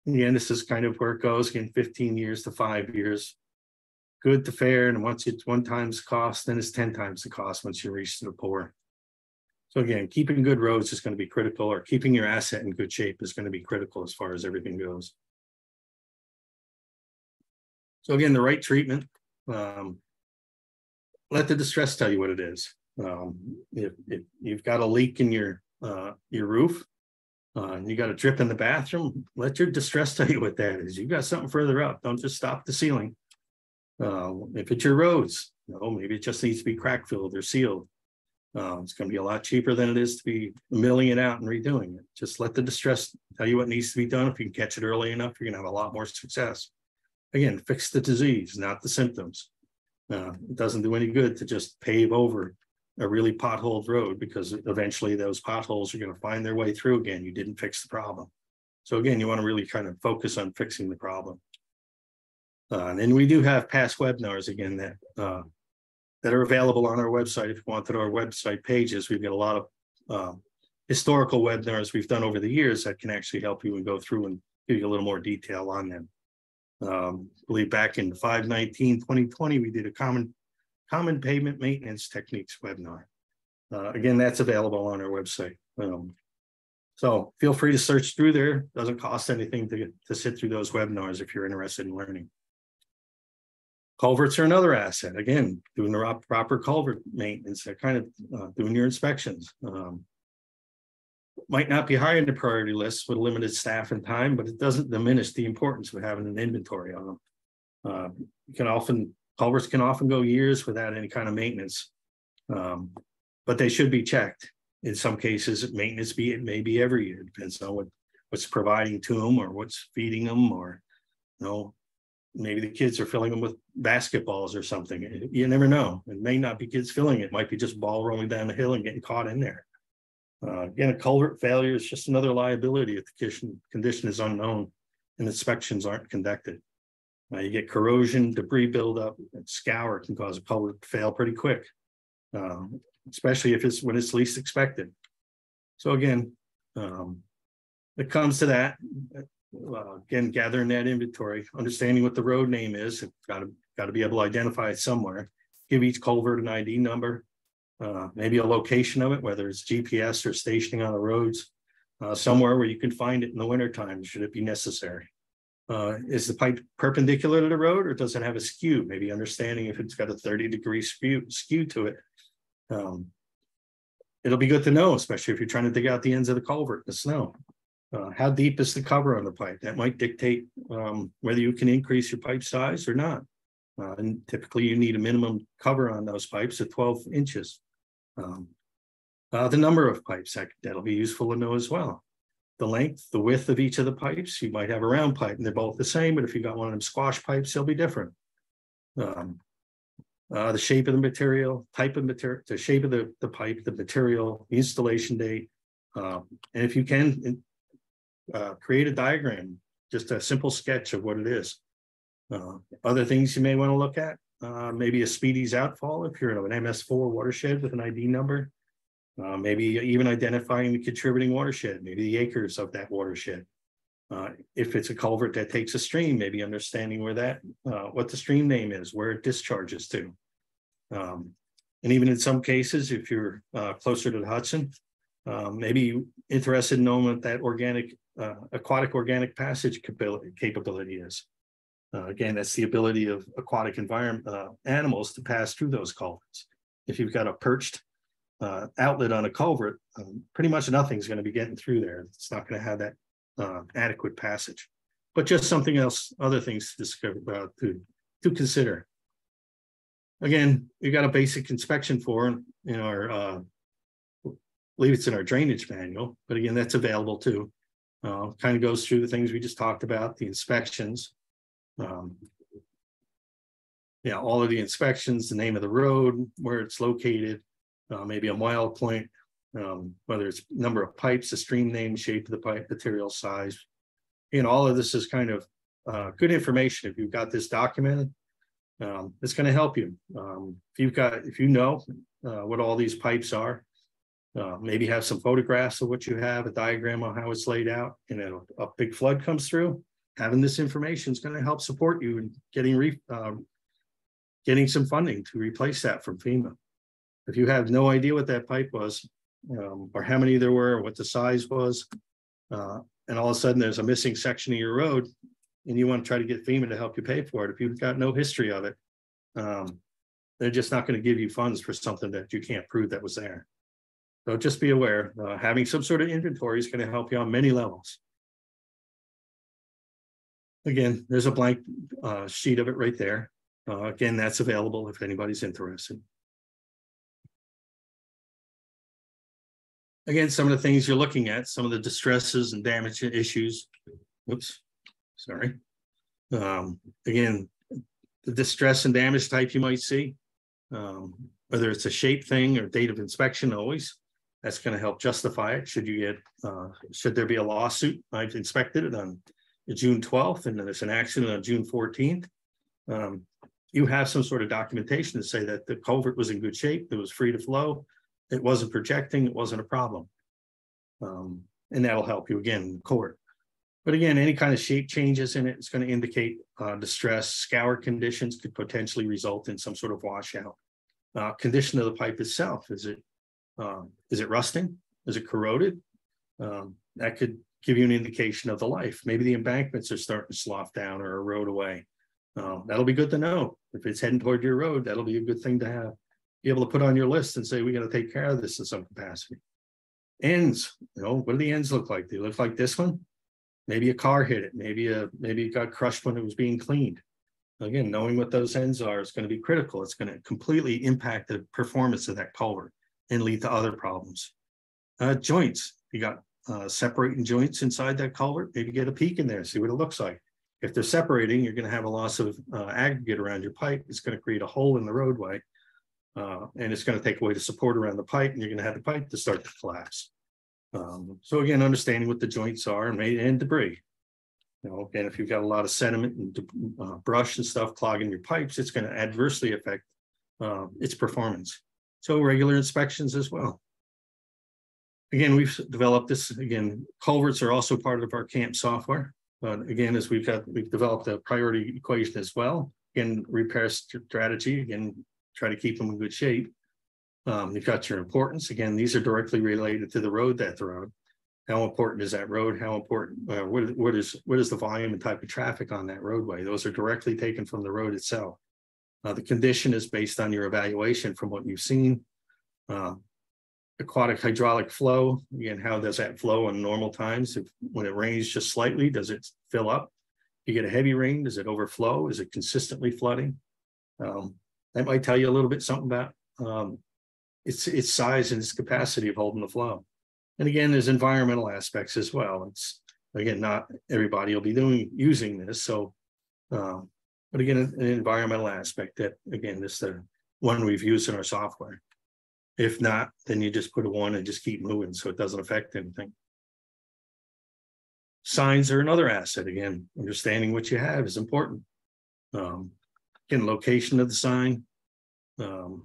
Again, this is kind of where it goes. Again, 15 years to 5 years, good to fair. And once it's 1 times the cost, then it's 10 times the cost once you reach to the poor. So again, keeping good roads is going to be critical, or keeping your asset in good shape is going to be critical as far as everything goes. So again, the right treatment, let the distress tell you what it is. If you've got a leak in your roof, and you got a drip in the bathroom, let your distress tell you what that is. You've got something further up. Don't just stop the ceiling. If it's your roads, maybe it just needs to be crack filled or sealed. It's going to be a lot cheaper than it is to be milling it out and redoing it. Just let the distress tell you what needs to be done. If you can catch it early enough, you're going to have a lot more success. Again, fix the disease, not the symptoms. It doesn't do any good to just pave over a really potholed road, because eventually those potholes are going to find their way through again. You didn't fix the problem. So again, you want to really kind of focus on fixing the problem. And then we do have past webinars again that that are available on our website. If you want to our website pages, we've got a lot of historical webinars we've done over the years that can actually help you and go through and give you a little more detail on them. I believe back in 5/19/2020, we did a common pavement maintenance techniques webinar. Again, that's available on our website. So feel free to search through there. Doesn't cost anything to sit through those webinars if you're interested in learning. Culverts are another asset. Again, doing the proper culvert maintenance, that kind of doing your inspections. Might not be high on the priority list with limited staff and time, but it doesn't diminish the importance of having an inventory on them. Culverts can often go years without any kind of maintenance, but they should be checked. In some cases, maintenance may be every year. Depends on what's providing to them or what's feeding them, or maybe the kids are filling them with basketballs or something. You never know. It may not be kids filling it. It might be just ball rolling down the hill and getting caught in there. Again, a culvert failure is just another liability if the condition is unknown and inspections aren't conducted. You get corrosion, debris buildup, and scour can cause a culvert to fail pretty quick, especially if when it's least expected. So again, it comes to that. Again, gathering that inventory, understanding what the road name is. Got to be able to identify it somewhere. Give each culvert an ID number. Maybe a location of it, whether it's GPS or stationing on the roads, somewhere where you can find it in the wintertime, should it be necessary. Is the pipe perpendicular to the road, or does it have a skew? Maybe understanding if it's got a 30-degree skew to it. It'll be good to know, especially if you're trying to dig out the ends of the culvert in the snow. How deep is the cover on the pipe? That might dictate whether you can increase your pipe size or not. And typically you need a minimum cover on those pipes of 12 inches. The number of pipes, that'll be useful to know as well. The length, the width of each of the pipes. You might have a round pipe and they're both the same, but if you got one of them squash pipes, they'll be different. The shape of the material, type of material, the shape of the pipe, the material, the installation date. And if you can, create a diagram, just a simple sketch of what it is. Other things you may want to look at, maybe a Speedy's outfall if you're in an MS4 watershed with an ID number. Maybe even identifying the contributing watershed, maybe the acres of that watershed. If it's a culvert that takes a stream, maybe understanding where what the stream name is, where it discharges to. And even in some cases, if you're closer to the Hudson, maybe you're interested in knowing what that aquatic organic passage capability is. Again, that's the ability of aquatic animals to pass through those culverts. If you've got a perched outlet on a culvert, pretty much nothing's going to be getting through there. It's not going to have that adequate passage. But just something else, other things to discover to consider. Again, we got a basic inspection form in our, I believe it's in our drainage manual, but again, that's available too. Kind of goes through the things we just talked about, the inspections. All of the inspections, the name of the road, where it's located, maybe a mile point, whether it's number of pipes, the stream name, shape of the pipe, material size. All of this is kind of good information. If you've got this documented, it's going to help you. If you know what all these pipes are, maybe have some photographs of what you have, a diagram on how it's laid out, and a big flood comes through. Having this information is going to help support you in getting some funding to replace that from FEMA. If you have no idea what that pipe was, or how many there were, or what the size was, and all of a sudden there's a missing section of your road, and you want to try to get FEMA to help you pay for it, if you've got no history of it, they're just not going to give you funds for something that you can't prove that was there. So just be aware, having some sort of inventory is going to help you on many levels. Again, there's a blank sheet of it right there. Again, that's available if anybody's interested. Again, some of the things you're looking at, some of the distresses and damage issues. Oops, sorry. Again, the distress and damage type you might see, whether it's a shape thing or date of inspection, always. That's going to help justify it. Should there be a lawsuit? I've inspected it on June 12th, and then there's an accident on June 14th. you have some sort of documentation to say that the culvert was in good shape, it was free to flow, it wasn't projecting, it wasn't a problem. And that'll help you again in court. But again, any kind of shape changes in it, it's going to indicate distress. Scour conditions could potentially result in some sort of washout. Condition of the pipe itself, is it rusting? Is it corroded? That could give you an indication of the life. Maybe the embankments are starting to slough down or erode away. That'll be good to know. If it's heading toward your road, that'll be a good thing to have. Be able to put on your list and say, we got to take care of this in some capacity. Ends, what do the ends look like? They look like this one. Maybe a car hit it. Maybe it got crushed when it was being cleaned. Again, knowing what those ends are is going to be critical. It's going to completely impact the performance of that culvert and lead to other problems. Joints, you got separating joints inside that culvert. Maybe get a peek in there, see what it looks like. If they're separating, you're going to have a loss of aggregate around your pipe. It's going to create a hole in the roadway, and it's going to take away the support around the pipe, and you're going to have the pipe to start to collapse. So again, understanding what the joints are and debris. Again, if you've got a lot of sediment and brush and stuff clogging your pipes, it's going to adversely affect its performance. So regular inspections as well. Again, we've developed this. Again, culverts are also part of our CAMP software. But again, as we've developed a priority equation as well. Again, repair strategy, again, try to keep them in good shape. You've got your importance. Again, these are directly related to the road that they're on. How important is that road? How important, what is the volume and type of traffic on that roadway? Those are directly taken from the road itself. The condition is based on your evaluation from what you've seen. Aquatic hydraulic flow, again, how does that flow in normal times? When it rains just slightly, does it fill up? You get a heavy rain, does it overflow? Is it consistently flooding? That might tell you a little bit something about its size and its capacity of holding the flow. And again, there's environmental aspects as well. It's, again, not everybody will be using this. So, but again, an environmental aspect that, again, this is the one we've used in our software. If not, then you just put a 1 and just keep moving so it doesn't affect anything. Signs are another asset. Again, understanding what you have is important. Again, location of the sign. Oh,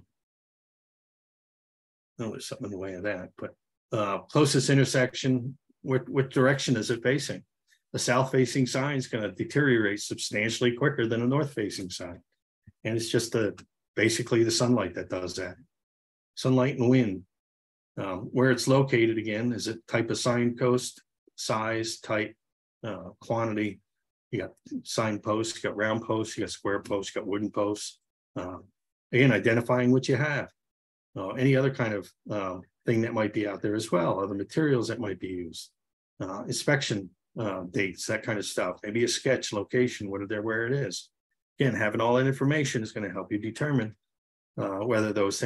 there's something in the way of that, but closest intersection, what direction is it facing? The south-facing sign is going to deteriorate substantially quicker than a north-facing sign. And it's just basically the sunlight that does that. Sunlight and wind. Where it's located, again, is it type of signpost, size, type, quantity. You got sign posts, you got round posts, you got square posts, you got wooden posts. Again, identifying what you have. Any other kind of thing that might be out there as well, other materials that might be used. Inspection dates, that kind of stuff. Maybe a sketch location, where it is. Again, having all that information is going to help you determine whether those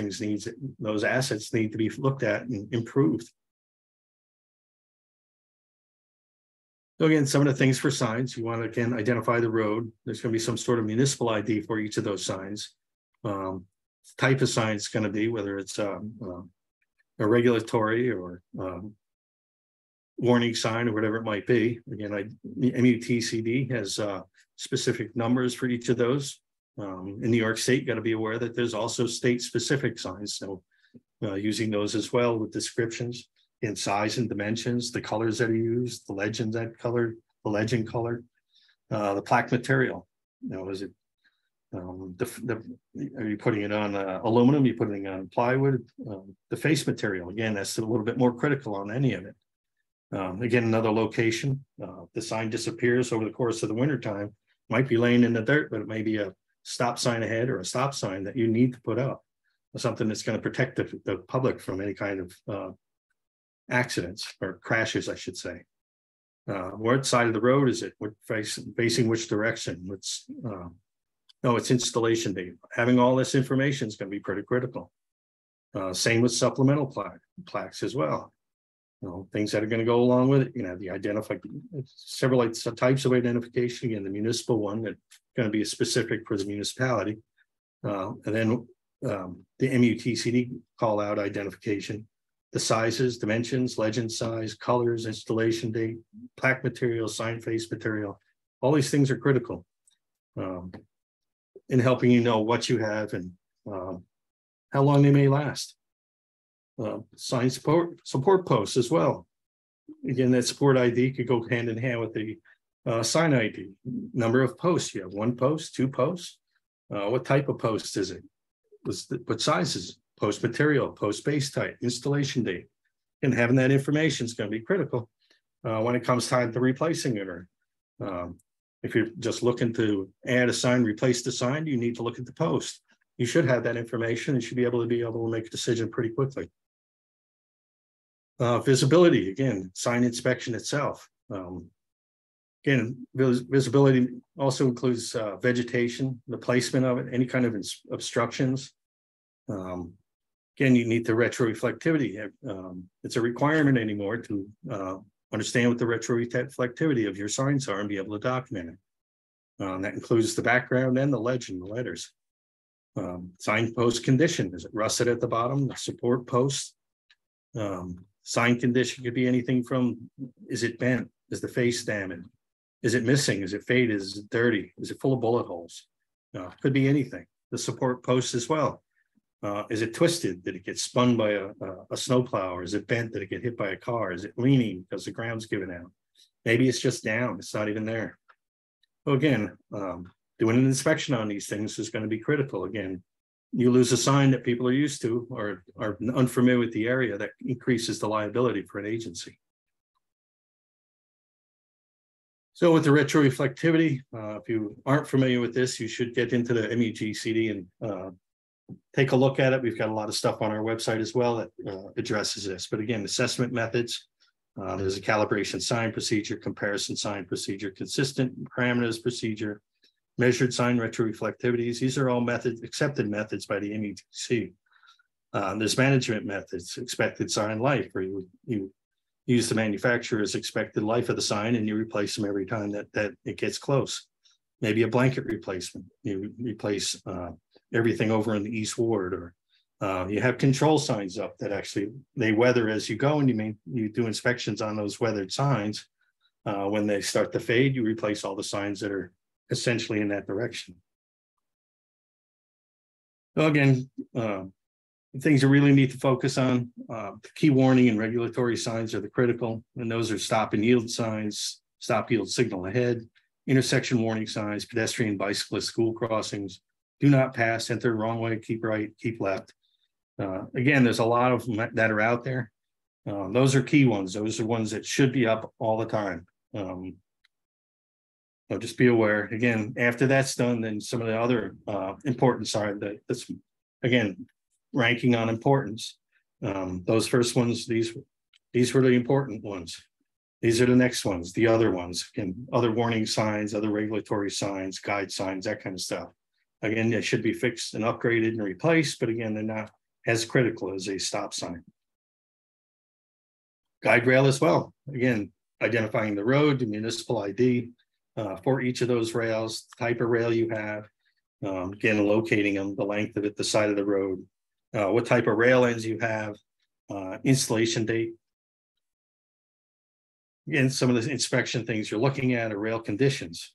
assets need to be looked at and improved. So again, some of the things for signs, you want to, again, identify the road. There's going to be some sort of municipal ID for each of those signs. Type of sign is going to be, whether it's a regulatory or warning sign or whatever it might be. Again, MUTCD has specific numbers for each of those. In New York State, you got to be aware that there's also state-specific signs. So using those as well with descriptions in size and dimensions, the colors that are used, the legend that colored, the legend color, the plaque material. Is it are you putting it on aluminum? You're putting it on plywood? The face material, again, that's a little bit more critical on any of it. Again, another location. The sign disappears over the course of the wintertime. Might be laying in the dirt, but it may be a stop sign ahead or a stop sign that you need to put up, something that's going to protect the public from any kind of accidents or crashes, I should say. What side of the road is it? What facing which direction? It's installation date. Having all this information is going to be pretty critical. Same with supplemental plaques as well. Things that are going to go along with it. Several types of identification. Again, the municipal one that's going to be specific for the municipality, and then the MUTCD call out identification, the sizes, dimensions, legend size, colors, installation date, plaque material, sign face material. All these things are critical. in helping you know what you have and how long they may last. Sign support posts as well. Again, that support ID could go hand in hand with the sign ID. Number of posts. You have 1 post, 2 posts. What type of post is it? What size is it? Post material, post base type, installation date. And having that information is going to be critical when it comes time to replacing it. Or if you're just looking to add a sign, replace the sign, you need to look at the post. You should have that information and should be able to make a decision pretty quickly. Visibility, again, sign inspection itself. Again, visibility also includes vegetation, the placement of it, any kind of obstructions. Again, you need the retroreflectivity. It's a requirement anymore to understand what the retroreflectivity of your signs are and be able to document it. That includes the background and the legend, the letters. Signpost condition, is it rusted at the bottom? The support post. Sign condition could be anything from, is it bent? Is the face damaged? Is it missing? Is it faded? Is it dirty? Is it full of bullet holes? Could be anything. The support post as well. Is it twisted? Did it get spun by a snowplow? Or is it bent? Did it get hit by a car? Is it leaning because the ground's given out? Maybe it's just down. It's not even there. So again, doing an inspection on these things is going to be critical. Again, you lose a sign that people are used to or are unfamiliar with the area, that increases the liability for an agency. So with the retroreflectivity, if you aren't familiar with this, you should get into the MEGCD and take a look at it. We've got a lot of stuff on our website as well that addresses this. But again, assessment methods, there's a calibration sign procedure, comparison sign procedure, consistent parameters procedure, measured sign retroreflectivities. These are all methods, accepted methods by the MEGC. There's management methods, expected sign life, where you use the manufacturer's expected life of the sign and you replace them every time that it gets close. Maybe a blanket replacement. You replace everything over in the East Ward, or you have control signs up that actually they weather as you go, and you do inspections on those weathered signs. When they start to fade, you replace all the signs that are essentially in that direction. So again, things you really need to focus on, key warning and regulatory signs are the critical, and those are stop and yield signs, stop yield signal ahead, intersection warning signs, pedestrian, bicyclist, school crossings, do not pass, enter wrong way, keep right, keep left. Again, there's a lot of them that are out there. Those are key ones. Those are ones that should be up all the time. So just be aware. Again, after that's done, then some of the other important side that's again ranking on importance. Those first ones, these were the important ones. These are the next ones, the other ones. Again, other warning signs, other regulatory signs, guide signs, that kind of stuff. Again, they should be fixed and upgraded and replaced, but again, they're not as critical as a stop sign. Guide rail as well. Again, identifying the road, the municipal ID for each of those rails, type of rail you have, again, locating them, the length of it, the side of the road, what type of rail ends you have, installation date. Again, some of the inspection things you're looking at are rail conditions,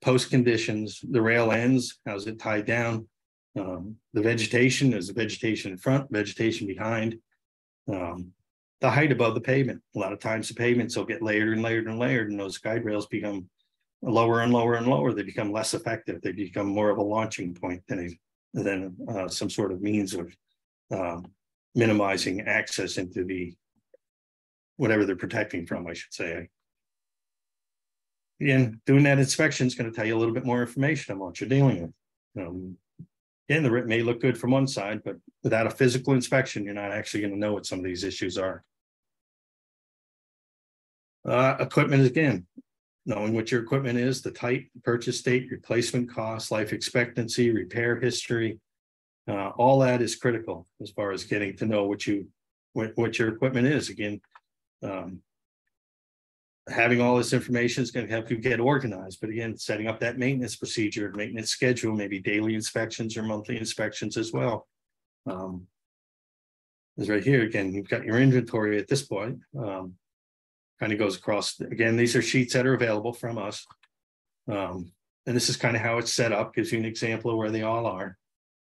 post conditions, the rail ends, how's it tied down, the vegetation, is the vegetation in front, vegetation behind, the height above the pavement. A lot of times the pavements will get layered and layered and layered, and those guide rails become lower and lower and lower. They become less effective. They become more of a launching point than some sort of means of minimizing access into the whatever they're protecting from, I should say. Again, doing that inspection is going to tell you a little bit more information on what you're dealing with. Again, the writ may look good from one side, but without a physical inspection, you're not actually going to know what some of these issues are. Equipment, again, knowing what your equipment is, the type, purchase date, replacement cost, life expectancy, repair history, all that is critical as far as getting to know what your equipment is. Again, having all this information is going to help you get organized, but again, setting up that maintenance procedure, maintenance schedule, maybe daily inspections or monthly inspections as well. Is right here. Again, you've got your inventory at this point. Kind of goes across. Again, these are sheets that are available from us. And this is kind of how it's set up, gives you an example of where they all are.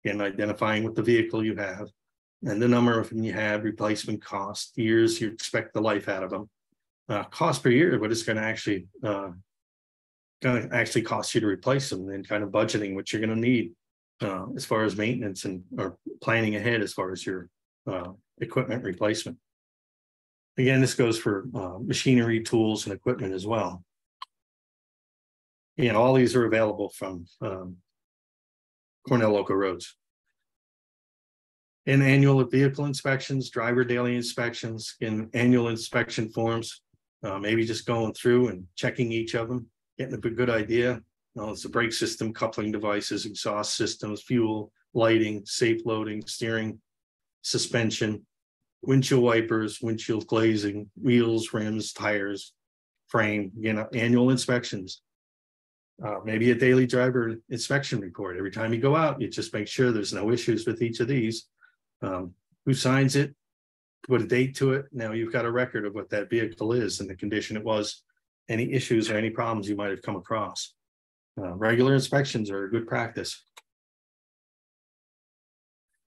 Again, identifying what the vehicle you have and the number of them you have, replacement cost, years you expect the life out of them, cost per year, what it's going to actually cost you to replace them, and kind of budgeting what you're going to need as far as maintenance and or planning ahead as far as your equipment replacement. Again, this goes for machinery, tools, and equipment as well. And all these are available from Cornell Local Roads. In annual vehicle inspections, driver daily inspections, in annual inspection forms, maybe just going through and checking each of them, getting a good idea. It's the brake system, coupling devices, exhaust systems, fuel, lighting, safe loading, steering, suspension, windshield wipers, windshield glazing, wheels, rims, tires, frame, annual inspections. Maybe a daily driver inspection report. Every time you go out, you just make sure there's no issues with each of these. Who signs it, put a date to it. Now you've got a record of what that vehicle is and the condition it was, any issues or any problems you might have come across. Regular inspections are a good practice.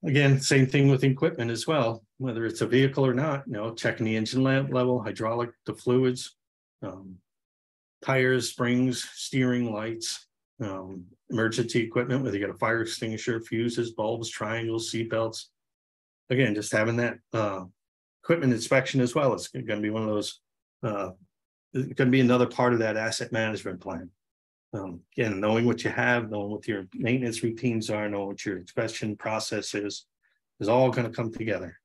Again, same thing with equipment as well, whether it's a vehicle or not, checking the engine level, hydraulic, the fluids, tires, springs, steering, lights, emergency equipment, whether you got a fire extinguisher, fuses, bulbs, triangles, seat belts. Again, just having that equipment inspection as well. It's going to be one of those, it's going to be another part of that asset management plan. Again, knowing what you have, knowing what your maintenance routines are, knowing what your inspection process is all going to come together.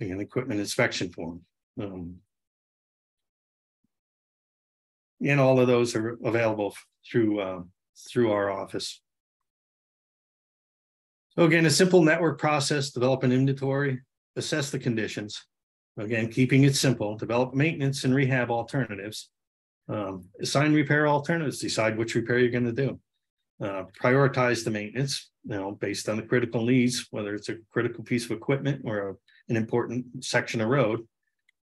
Again, equipment inspection form. And all of those are available through our office. So again, a simple network process: develop an inventory, assess the conditions. Again, keeping it simple, develop maintenance and rehab alternatives, assign repair alternatives, decide which repair you're going to do, prioritize the maintenance, based on the critical needs, whether it's a critical piece of equipment or an important section of road,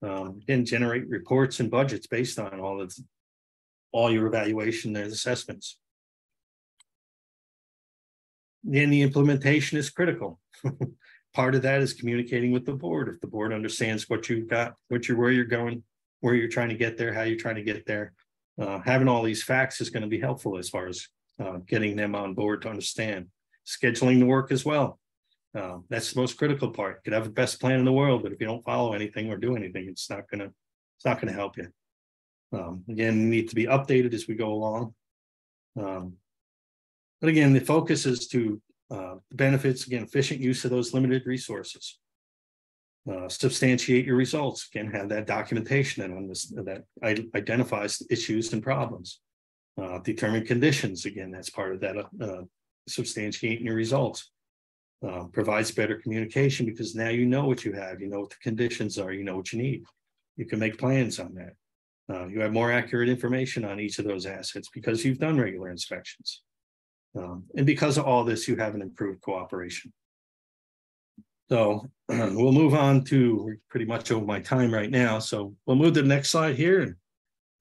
and generate reports and budgets based on all your evaluation and assessments. Then the implementation is critical. Part of that is communicating with the board. If the board understands what you've got, where you're going, where you're trying to get there, how you're trying to get there, having all these facts is going to be helpful as far as getting them on board to understand. Scheduling the work as well. That's the most critical part. You could have the best plan in the world, but if you don't follow anything or do anything, it's not gonna help you. Again, you need to be updated as we go along. But again, the focus is to benefits, again, efficient use of those limited resources. Substantiate your results, again, have that documentation that identifies issues and problems. Determine conditions, again, that's part of that, substantiating your results. Provides better communication because now you know what you have, you know what the conditions are, you know what you need. You can make plans on that. You have more accurate information on each of those assets because you've done regular inspections. And because of all this, you have an improved cooperation. So we'll move on to, we're pretty much over my time right now. So we'll move to the next slide here.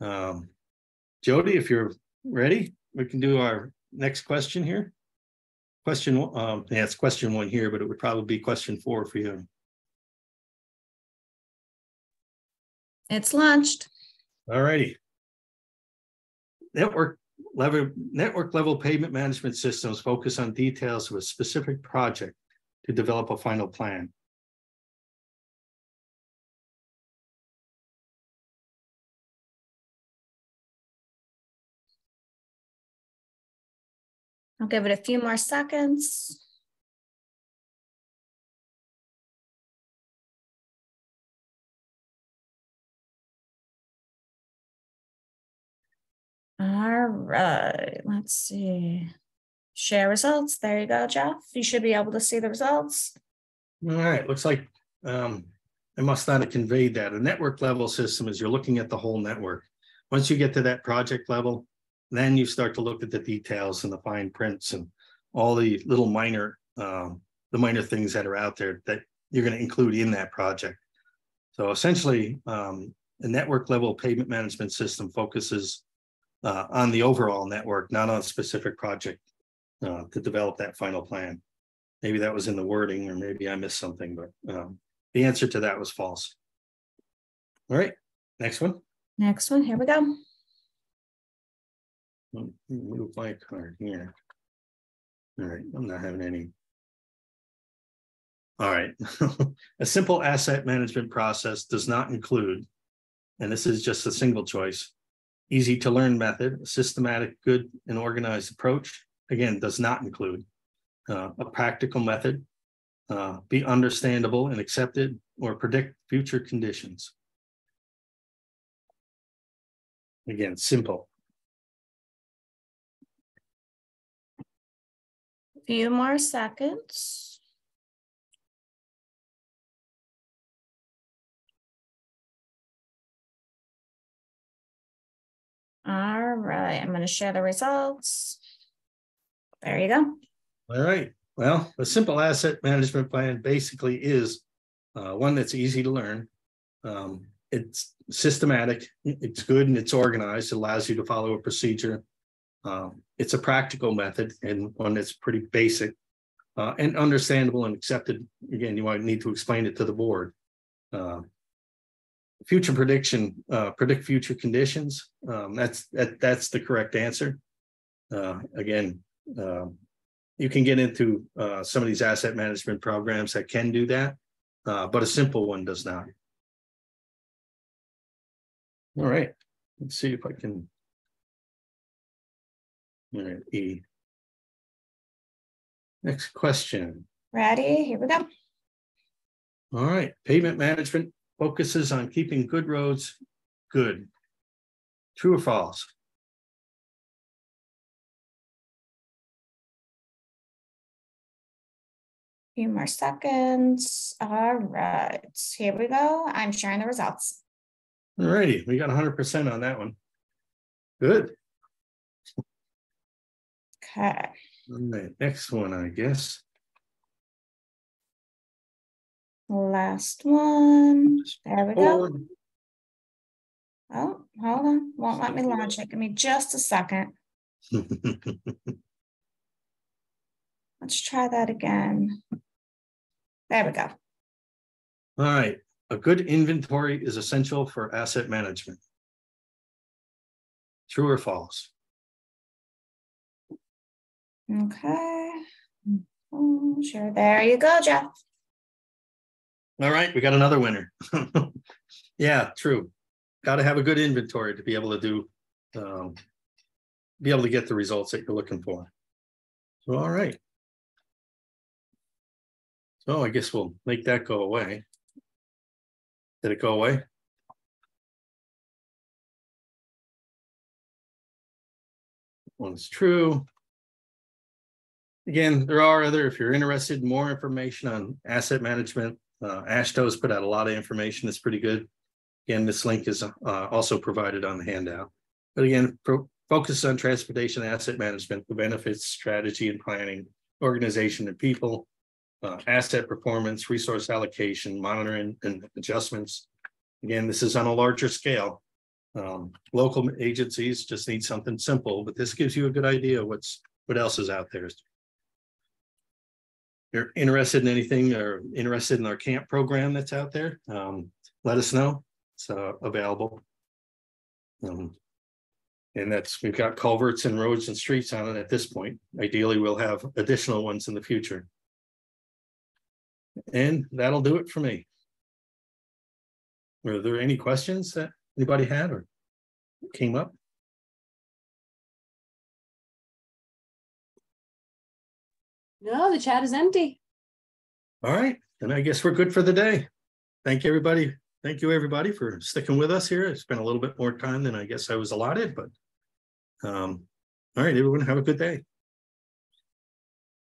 Jody, if you're ready, we can do our next question here. Question, yeah, it's question 1 here, but it would probably be question 4 for you. It's launched. All righty. Network level pavement management systems focus on details of a specific project to develop a final plan. I'll give it a few more seconds. All right, let's see. Share results. There you go, Jeff. You should be able to see the results. All right, looks like I must not have conveyed that. A network level system is you're looking at the whole network. Once you get to that project level, then you start to look at the details and the fine prints and all the little minor things that are out there that you're going to include in that project. So essentially, a network level pavement management system focuses on the overall network, not on a specific project to develop that final plan. Maybe that was in the wording, or maybe I missed something, but the answer to that was false. All right, next one. Next one, here we go. Move my card here. All right, I'm not having any. All right, a simple asset management process does not include, and this is just a single choice, easy to learn method, a systematic, good and organized approach, again, does not include a practical method, be understandable and accepted, or predict future conditions. Again, simple. Few more seconds. All right, I'm going to share the results. There you go. All right. Well, a simple asset management plan basically is one that's easy to learn. It's systematic, it's good, and it's organized. It allows you to follow a procedure. It's a practical method and one that's pretty basic and understandable and accepted. Again, you might need to explain it to the board. Future prediction, predict future conditions. That's the correct answer. Again, you can get into some of these asset management programs that can do that, but a simple one does not. All right, let's see if I can. All right, E. Next question. Ready? Here we go. All right, pavement management focuses on keeping good roads good. True or false? Few more seconds. All right, here we go. I'm sharing the results. All righty, we got 100% on that one. Good. Okay. All right, next one, I guess. Last one. There we go. Forward. Oh, hold on. Won't let me launch it. Give me just a second. Let's try that again. There we go. All right. A good inventory is essential for asset management. True or false? Okay. Oh, sure. There you go, Jeff. All right, we got another winner. Yeah, true. Got to have a good inventory to be able to do, be able to get the results that you're looking for. So, all right. So I guess we'll make that go away. Did it go away? One's true. Again, there are other, if you're interested in more information on asset management, AASHTO's put out a lot of information that's pretty good. Again, this link is also provided on the handout. But again, focus on transportation asset management, the benefits, strategy and planning, organization and people, asset performance, resource allocation, monitoring and adjustments. Again, this is on a larger scale. Local agencies just need something simple, but this gives you a good idea what else is out there. If you're interested in anything or interested in our camp program that's out there, let us know. It's available. And we've got culverts and roads and streets on it at this point. Ideally, we'll have additional ones in the future. And that'll do it for me. Were there any questions that anybody had or came up? No, the chat is empty. All right, and I guess we're good for the day. Thank you, everybody. Thank you, everybody, for sticking with us here. It's been a little bit more time than I guess I was allotted, but all right, everyone, have a good day.